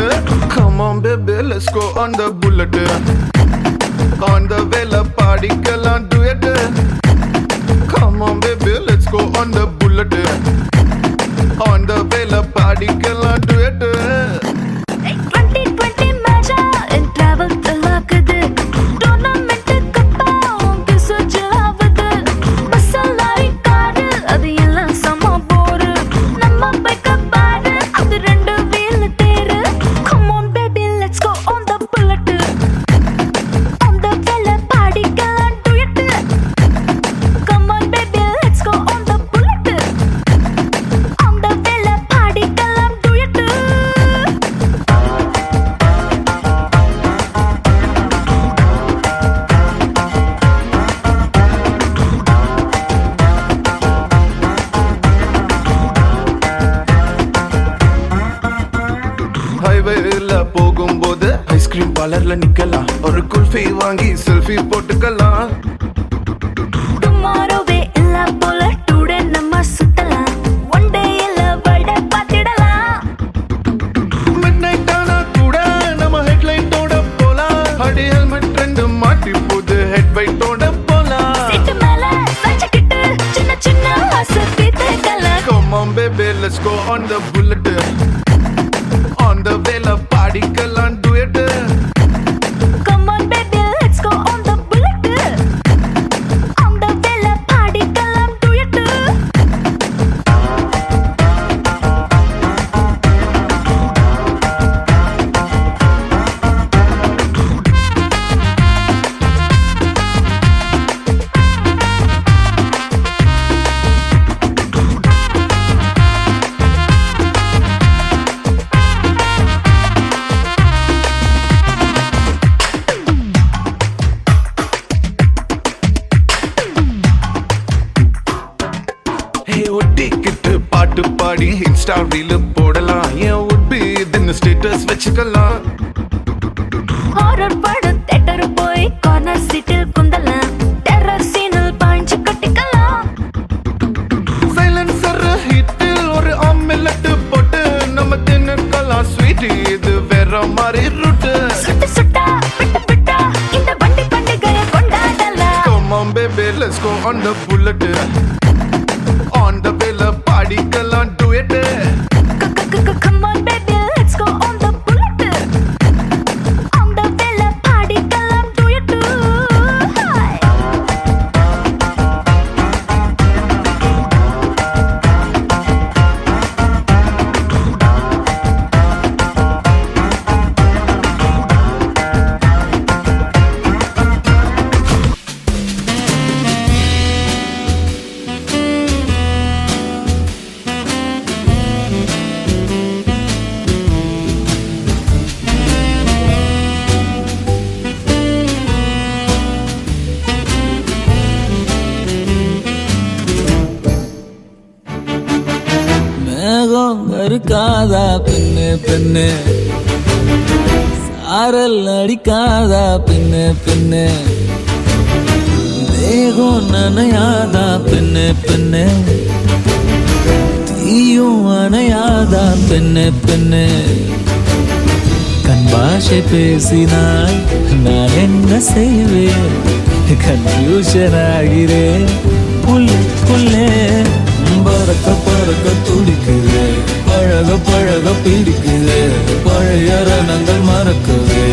come on baby let's go on the bullet on the vela பாடிக்கலாம் duet come on baby let's go on the bullet on the பாடிக்கலாம் duet. 2020 மேஜா என் டிராவல் தல்லாக்குது டோர்னமெண்ட் கப்பா உங்க சுஜலாவது பசலாரி காடு அது எல்லாம் சம போரு நம்ம பைக்க பாரு அது ரெண்டு வீல் தேரு come on baby let's go on the bullet on the vela பாடிக்கலாம் duet come on baby let's go on the bullet on the vela பாடிக்கலாம் duet ஹைவேல போகும்போது ஐஸ்கிரீம் பார்லர்ல நிக்கலாம் ஒரு குல்ஃபி வாங்கி செல்ஃபி போட்டுக்கலாம் டுமாரோவே இல்ல போல டுடே நம்ம சுத்தலாம் ஒன் டே இல்ல வட பாத்திடலாம் மிட் நைட் ஆனா கூட நம்ம ஹெட்லைட்டோட போலாம் அடி ஹெல்மெட் ரெண்டு மாட்டி போது ஹெட் வைட்டோட போலாம் சீட்டு மேல வச்சுக்கிட்டு சின்ன சின்ன ஆசை தீர்த்துக்கலாம் Come on baby let's go on the bullet on the vela பாடிக்கலாம் duet. come on baby let's go on the bullet on the vela பாடிக்கலாம் duet Hey ஒட்டிக்கிட்டு பாட்டு பாடி இன்ஸ்டா ரீல் போடலாம் ஏன் உட்பி இதுன்னு ஸ்டேட்டஸ் வச்சுக்கலாம் ஹாரர் படம் தியேட்டர் போய் கார்னர் சீட்டில் குந்தலாம் terror சீனில் பாய்ஞ்சு கட்டிக்கலாம் சைலன்சர் ஹிட்டில் ஒரு ஆம்லெட் போட்டு நம்ம தின்னுக்கலாம் ஸ்வீட் இது வேற மாதிரி ரூட்டு சுட்டு சுட்டா விட்டு விட்டா இந்த வண்டி பண்டிகையை கொண்டாடலாம் Come on baby let's go on the bullet on the vela பாடிக்கலாம் duet. come on baby let's go on the bullet on the vela பாடிக்கலாம் duet Hi. மேகம் இருக்காதா பெண்ணு பெண்ணு சாரல் அடிக்காதா பெண்ணு பெண்ணு தேகம் நனையாதா பெண்ணு பெண்ணு தீயும் அணையாதா பெண்ணு பெண்ணு கண் பாஷை பேசினால் நான் என்ன செய்வேன் கன்ஃபியூஷன் ஆகிறேன் புல்லுக்குள்ளே பறக்க பறக்க துடிக்குது பழக பழக பிடிக்குது பழைய ரணங்கள் மறக்குது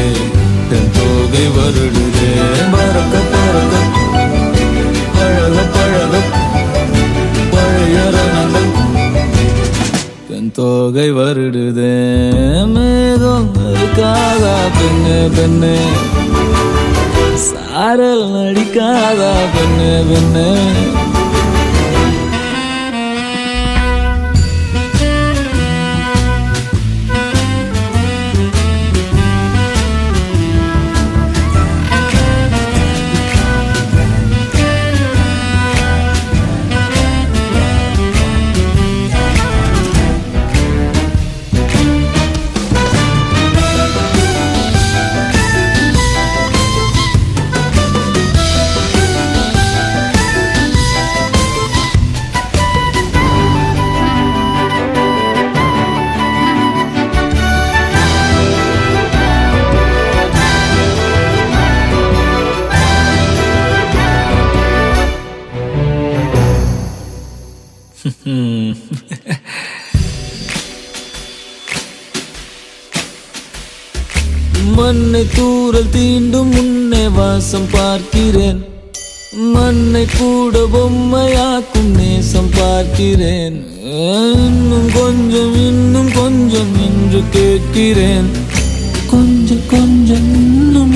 என் தோகை வருடுது பறக்க பறக்க பழக பழக பழைய ரணங்கள் என் தோகை வருடுது மேகம் இருக்காதா பெண்ணு பெண்ணு சாரல் நடிக்காதா பெண்ணு பெண்ணு மண்ணை தூரல் தீண்டும் முன்னே வாசம் பார்க்கிறேன், மண்ணை கூட பொம்மையாக்கும் நேசம் பார்க்கிறேன். இன்னும் கொஞ்சம் என்று கேட்கிறேன், கொஞ்சம் இன்னும்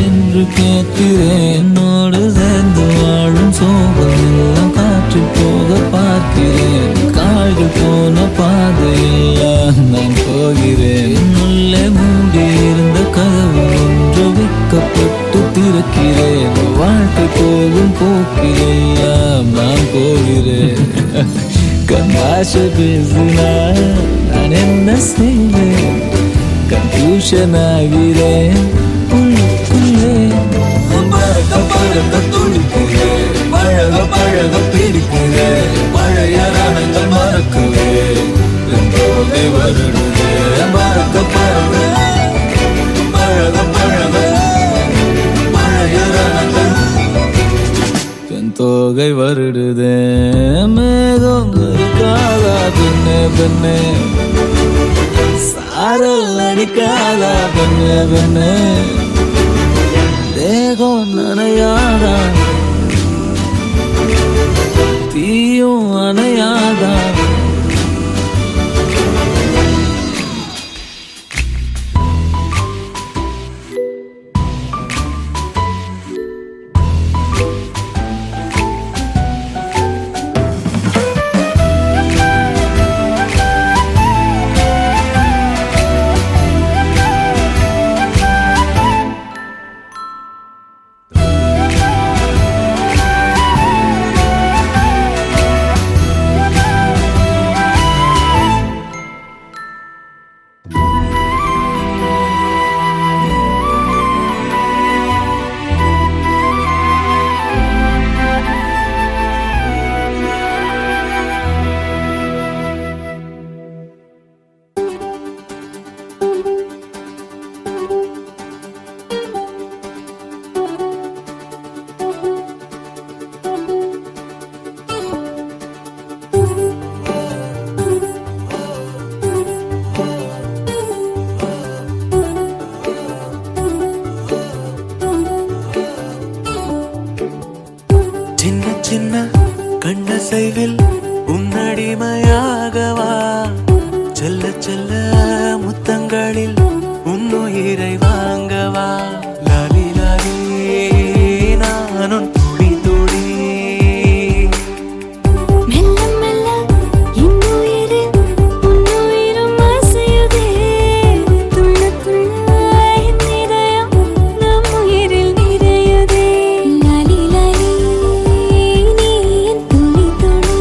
என்று கேட்கிறேன். என்னோடு சேர்ந்து வாழும் சோகம் எல்லாம் காற்றில் போக பார்க்கிறேன், கால்கள் போன பாதையெல்லாம் நான் போகிறேன். உள்ளே மூடி இருந்த கதவு ஒன்று வைக்கப்பட்டு திறக்கிறேன், வாழ்க்கை போகும் போக்கிலெல்லாம் நான் போகிறேன். கண்ணாசை பேசினால் நான் என்ன செய்வேன், கன்ஃபியூஷன் ஆகிறேன் உள்ளுக்குள்ளே. பழக துடிக்கிறேன், பழக பிடிக்கிறேன், பழைய ரணங்கள் மறக்குவேன், போதை வருடுவேன். பழக பழைய ரணங்கள் என் தோகை வருடுதே. மேகம் இருக்காதா பெண்ணே, சாரல் அடிக்காதா பெண்ணே, தேகம் நனையாதா, தீயும் அணையாதா. சின்ன கண்ணசைவில் உன்னடிமையாகவா, செல்ல முத்தங்களில் உன்னுயிரை வாங்கவா. லாலி லாலி நானும் துடி துடி, மெல்ல மெல்ல இன்னுயிரில் உன்னுயிரும் அசையுதே. துள்ள துள்ள என் இதயம் நம் உயிரில் நிறையுதே. லாலி லாலி நீ என் துளி துளி,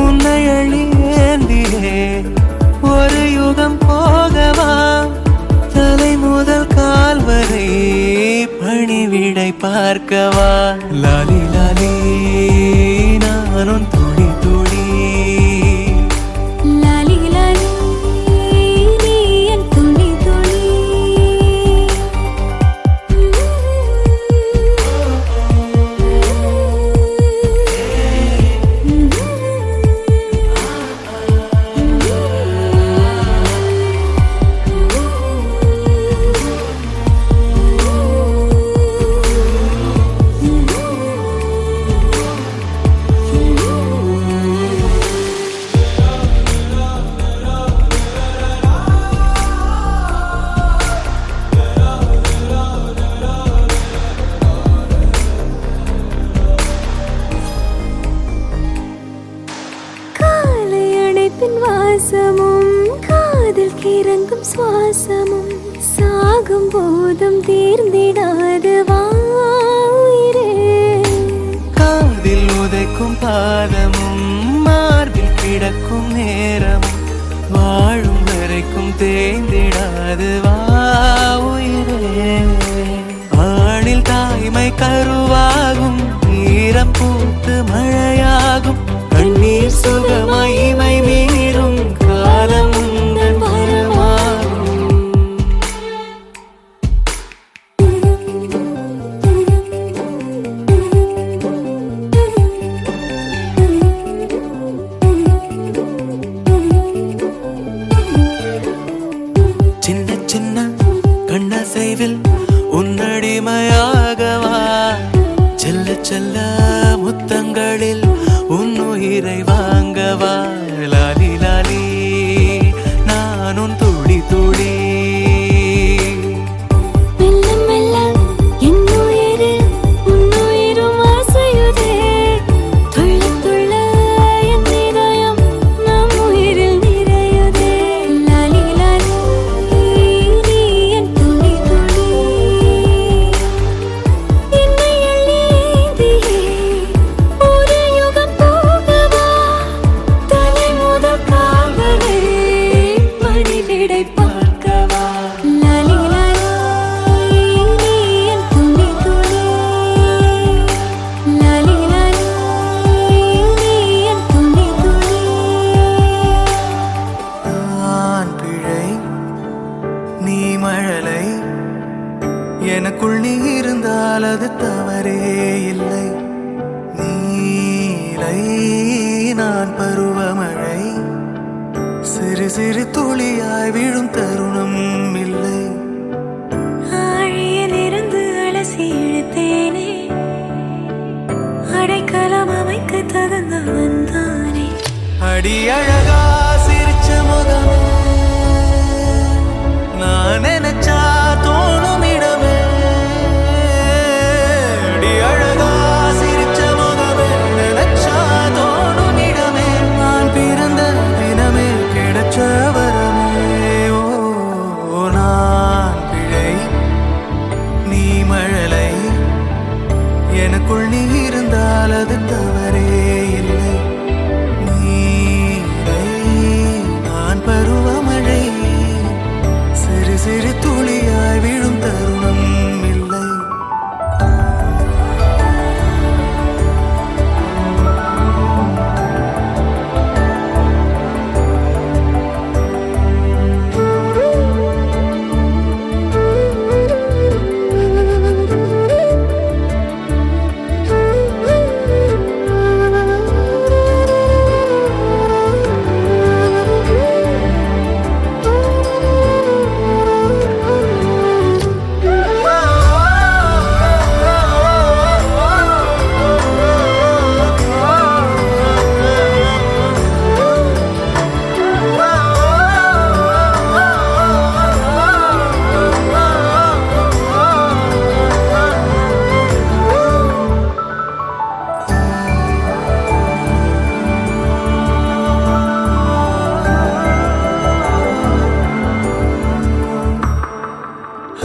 உன்னை அழியேந்தியே ஒரு யுகம் போகவா. தலை முதல் கால் வரை பணிவிடை பார்க்கவா. லாலி லாலி நானும் துடி துடி, லாலி லாலி நீ என் துளி துளி. காலை அணைப்பின் வாசமும் காதில் கிறங்கும் சுவாசமும் சாகும் போதும் தீர்ந்திடாது வா உயிரே. காதில் உதைக்கும் பாதமும் மார்பில் கிடக்கும் நேரமும் வாழும் வரைக்கும் தேய்ந்திடாது வா உயிரே. ஆணில் தாய்மை கருவாகும், ஈரம் பூத்து மழையாகும், கண்ணீர் சுகமாய் இமை மீறும் காலம் உந்தன் வரமாகும். சிறு சிறு துளியாய் விழும் தருணம் இல்லை. ஆழியிலிருந்து அலசி இழுத்தேனே, அடைக்கலம் அமைக்க தகுந்தவன் தானே. அடி அழகா சிரிச்ச முகமே, நான் நினைச்சா தோணும் இடமே. அடி அழகா சிரிச்ச முகமே, நினைச்சா தோணும் இடமே. நான் பிறந்த தினமே கிடைச்ச வரமே. ஓ நான் பிழை, நீ மழலை, எனக்குள் நீ இருந்தால் அது தவறே இல்லை. நான் பருவமழை, சிறு சிறு துளியாய் விழும் தருணம் இல்லை.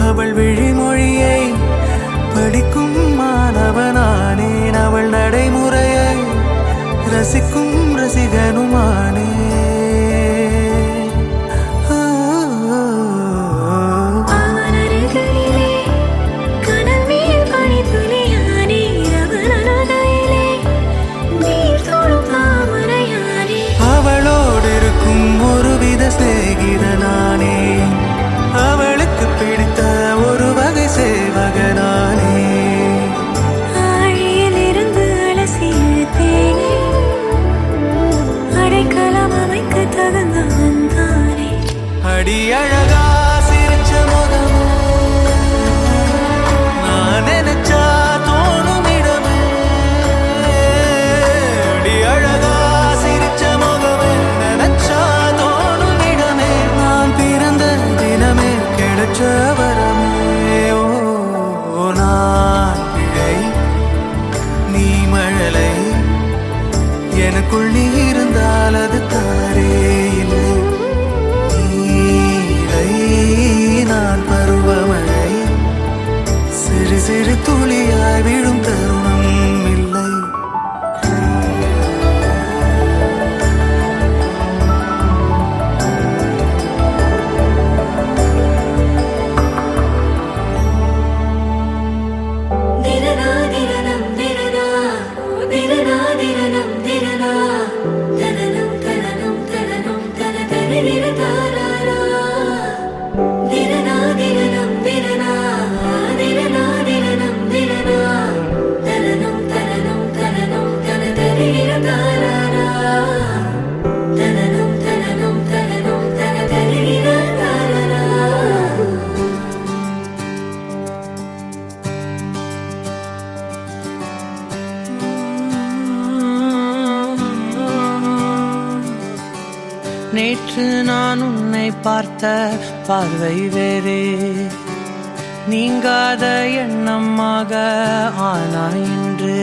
அவள் விழிமொழியை படிக்கும் மாணவனானேன், அவள் நடைமுறையை ரசிக்கும் ரசிகனுமானே. அவன் அருகிலே கனல் மேல் பனித்துளியானே, அவன் அனதையிலே நீர் தொடும் தாமரையானே. அவளோடு இருக்கும் ஒருவித சிநேகிதனானே, அவளுக்கு பிடித்த ஒரு வகை சேவகனானே. ஆழியிலிருந்து அலசி இழுத்தேனே, அடைக்கலம் அமைக்க தகுந்தவன் தானே. அடி அழகா சிரிச்ச முகமே, நான் நினைச்சா தோணும் இடமே. அடி அழகா சிரிச்ச முகமே, நினைச்சா தோணும் இடமே. நான் பிறந்த தினமே கிடைச்ச வரமே. ஓ நான் பிழை, நீ மழலை, எனக்குள் நீ இருந்தால் அது தவறே இல்லை. நீலை, நான் பருவமழை, சிறு சிறு துளியாய் விழும் தருணம் இல்லை. திரனா திரனம் திரனா, திரனா திரனம் திரனா, தனனம் தனனம் தனனம் தன தனனிர தாராரா. திரனா திரனம் திரனா, திரனா திரனம் திரனா, தனனம் தனனம் தனனம் தன தனனிர தாராரா. தனனம் தனனம் தனனம் தன தனனிர தாராரா. நேற்று நான் உன்னை பார்த்த பார்வை வேறே, நீங்காத எண்ணமாக ஆனாய் இன்று.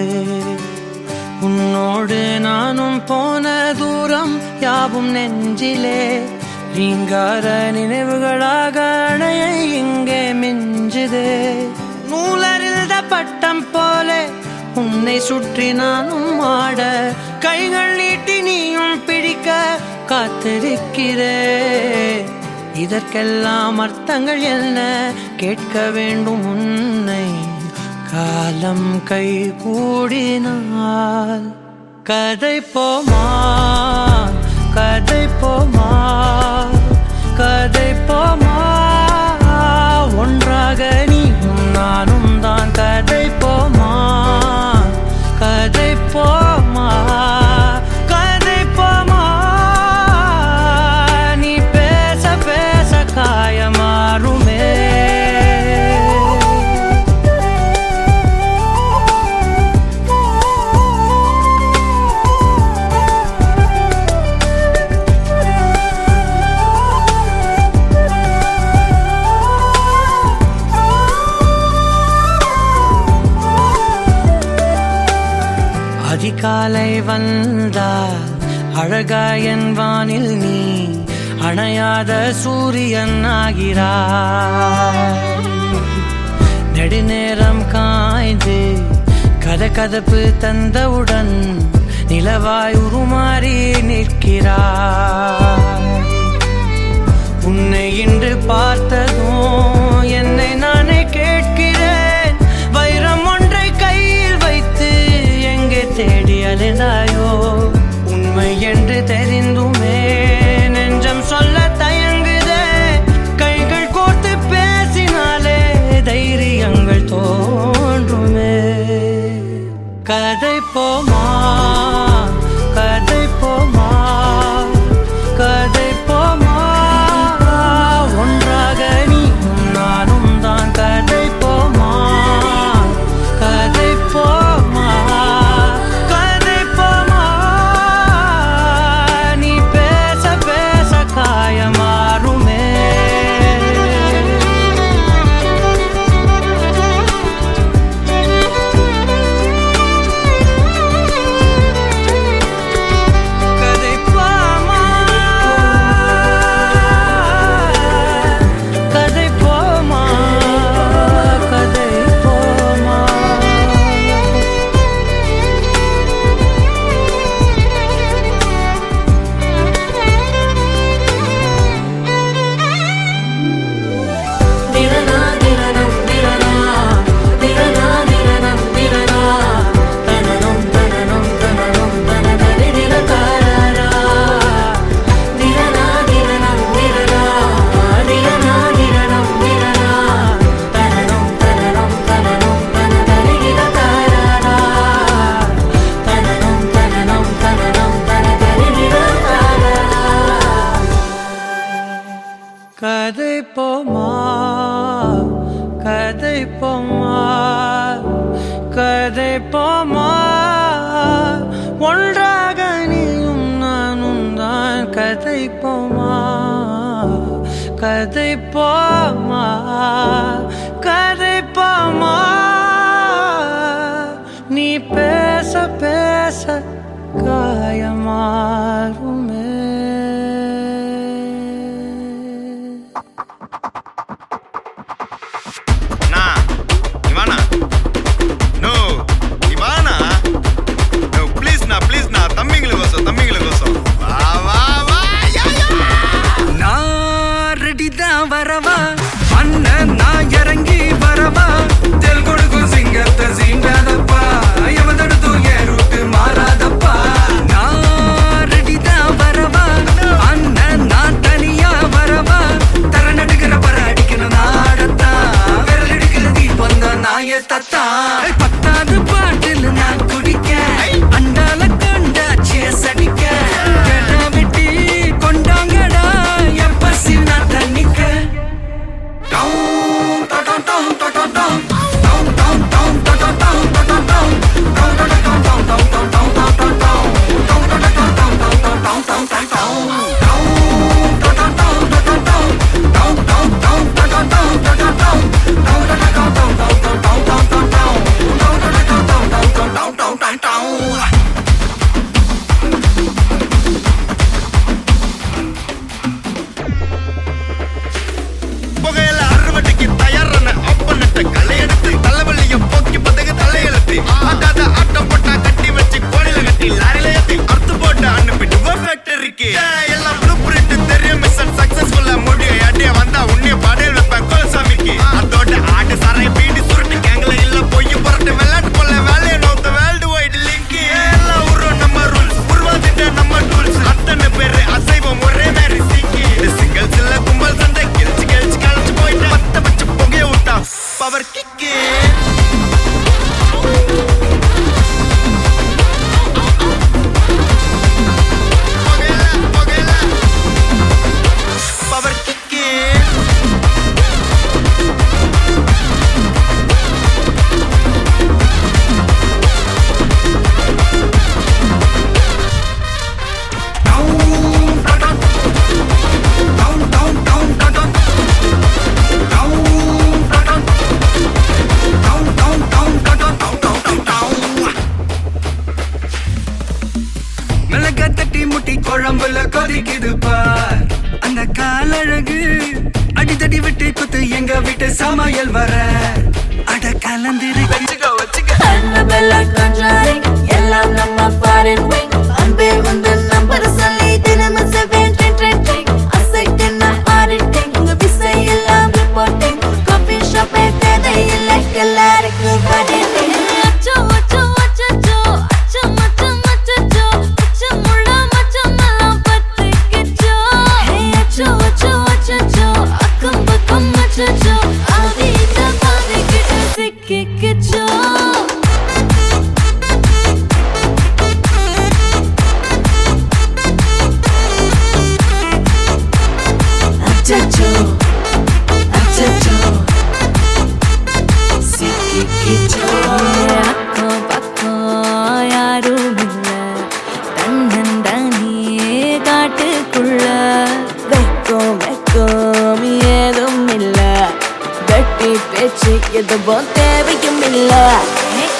உன்னோடு நானும் போன தூரம் யாவும் நெஞ்சிலே, நீங்காத நினைவுகளாக அணைய இங்கே மிஞ்சுதே. நூலறிந்த பட்டம் போல உன்னை சுற்றி நானும் ஆட, கைகள் நீட்டி நீயும் பிடிக்க காத்திருக்கிறே. இதற்கெல்லாம் அர்த்தங்கள் என்ன கேட்க வேண்டும் உன்னை. காலம் கை கூடினால் கதை போமா, கதை போமா, கதை போமா. ஒன்றாக நீயும் நானும் தான் கதை போமா, கதை போமா, கதை போமா. நீ வந்தால் அழகாயன் வானில் நீ அணையாத சூரியன் ஆகிறாய். நெடுநேரம் காய்ந்து கதகதப்பு தந்தவுடன் நிலவாய் உருமாறி நிற்கிறாய். உன்னை இன்று பார்த்ததும் என்னை நானே கேட்கிறேன், வைரம் ஒன்றை கையில் வைத்து எங்கே தேடி அலைந்தாயோ? உண்மை என்று தெரிந்துமே நெஞ்சம் சொல்ல தயங்குதே, கைகள் கோர்த்து பேசினாலே தைரியங்கள் தோன்றுமே. கதை போமா கதை போமா கதை போமா, ஒன்றாக நீயும் நானும் தான். கதை போமா கதை போமா கதை போமா, நீ பேச பேச காயமாறுமே. கதை போமா கதை போமா கதை போமா. திரனா திரனம் திரனா திரனா திரனம் திரனா தனனம் தனனம் தனனம் தனதரி திரகாரா. திரனா திரனம் திரனா திரனா திரனம் திரனா தனனம் தனனம் தனனம் தனதரி திரகாரா. தனனம் தனனம் தனனம் தனதரி திரகாரா. கதை போமா கதை போமா கதை போமா, ஒன்றாக நீயும் நானும் தான். கதை போமா கதை போமா கதை போமா, நீ பேச பேச காயமாறுமே. அண்ணா இவானா, நோ இவானா, நோ ப்ளீஸ்ண்ணா ப்ளீஸ்ண்ணா, தம்பிங்களுக்கோசம் தம்பிங்களுக்கோசம். வா வா வா யா யா. நான் ரெடி தான் வரவா அண்ணன், நான் இறங்கி வரவா. தெல் கொடுக்கும் சிங்கத்தை சீண்டாதப்பா, எவன் தடுத்தும் என் ரூட்டு மாறாதப்பா. நான் ரெடி தான் கொதிக்குது பார் அந்த காலழகு அடித்தடி விட்டு குத்து எங்க வீட்டு சமையல் வர அட கலந்திரு வச்சுக்கோ வச்சுக்கோ Annabella conjuring எல்லாம் நம்ம foreign wing அன்பே வந்து நம்பர் சொல்லி தினமும் 7 ட்ரெண்டிங் அசைக்கின ஆடிட்டிங் உங்க விசை எல்லாம் ரிப்போர்ட்டிங் காஃபி ஷாப்பே தேவையில்லை எல்லாருக்கும் படிட்டிங் அச்சோ அச்சோ அச்சோ அச்சோ மச்சம் அச்சோ அச்சோ முள்ள மச்சம் எல்லாம் பத்திக்கிச்சோ ஹே அச்சோ அச்சோ அச்சோ அக்கம் பக்கம் அச்சோ ஆதிட்ட பாதிக்கிட்டு சிக்கிக்கிச்சோ Achacho, achacho, sikikicho. Akko pakko yarum illa, tannandani kaattukulla. Vekkom edum illa, vetti pechi eduvum theviyum illa.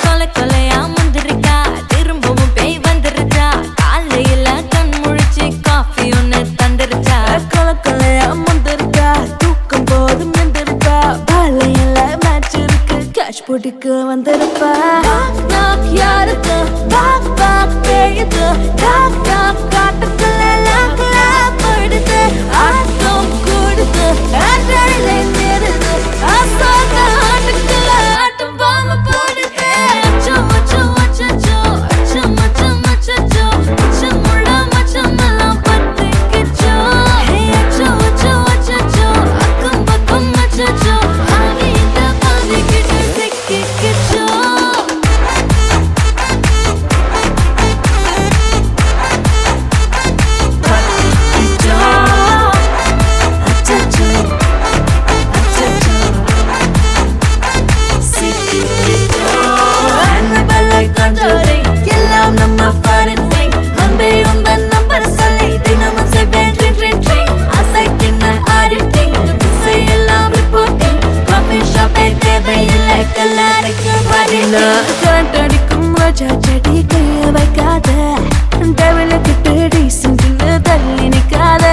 Kole koleya mundirikka, thirumbavum pei vandirudha. Kaalayila kan mulichi coffee onnu thandirucha. Kole koleya mundirikka, தூக்கம் போதும் எந்திருப்பா. பாலையில match இருக்கு, cash போட்டுக்கு வந்திருப்பா. Knock knock யாருக்கு? Knock knock பேயுது. Knock knock காட்டுக்குள்ள lock lock படுது. ஆட்டம் கூடுது, ஆட்டடிலே நிறுது. ஆசாக ஆட்டுக்குள்ள ஆட்டம் பாம்பு போடுது. அச்சோ அச்சோ அச்சோ அச்சோ மச்சம் அச்சோ அச்சோ முள்ள மச்சம் எல்லாம் பத்திக்கிச்சோ. ஹே அச்சோ அச்சோ அச்சோ அக்கம் பக்கம் அச்சோ ஆகிட்ட பாதிக்கிட்டு சிக்கிக்கிச்சோ. பத்திக்கிச்சோ அச்சோ அச்சோ சிக்கிக்கிச்சோ. Annabella conjuring எல்லாம் நம்ம foreign wing அன்பே உந்தன் நம்பர் சொல்லி தினமும் 7 ட்ரெண்டிங் அசைக்கின ஆடிட்டிங் விசை எல்லாம் ரிப்போர்ட்டிங் காஃபி ஷாப்பே தேவையில்லை எல்லாருக்கும் படினா கரண்ட் அடிக்கும் ரோஜா செடி கைய வைக்காத டெவலப்டு டீசென்ட்னு தள்ளி நிக்காத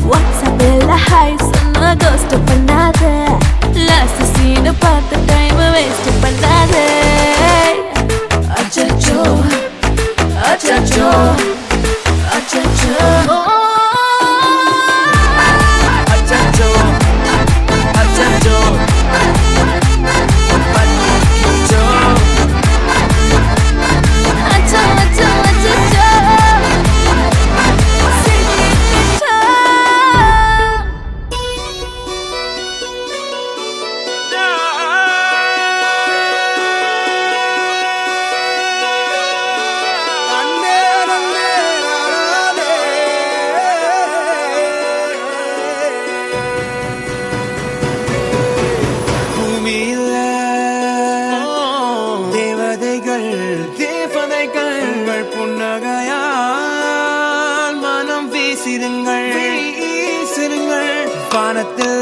வாட்ஸ்அப்பில் ஹாய் சொன்ன கோஸ்ட் பண்ணாத லாஸ்ட் சீன் பார்த்த டைம் வேஸ்ட் பண்ணாத அச்சச்சோ அச்சச்சோ அச்சச்சோ அச்சச்சோ அச்சச்சோ பத்திக்கிச்சோ அச்சோ அச்சோ அச்சச்சோ சிக்கிக்கிச்சோ. பூமியில தேவதைகள் தேவதைகள் புன்னகையால் மனம் வீசிருங்கள் வானத்தில்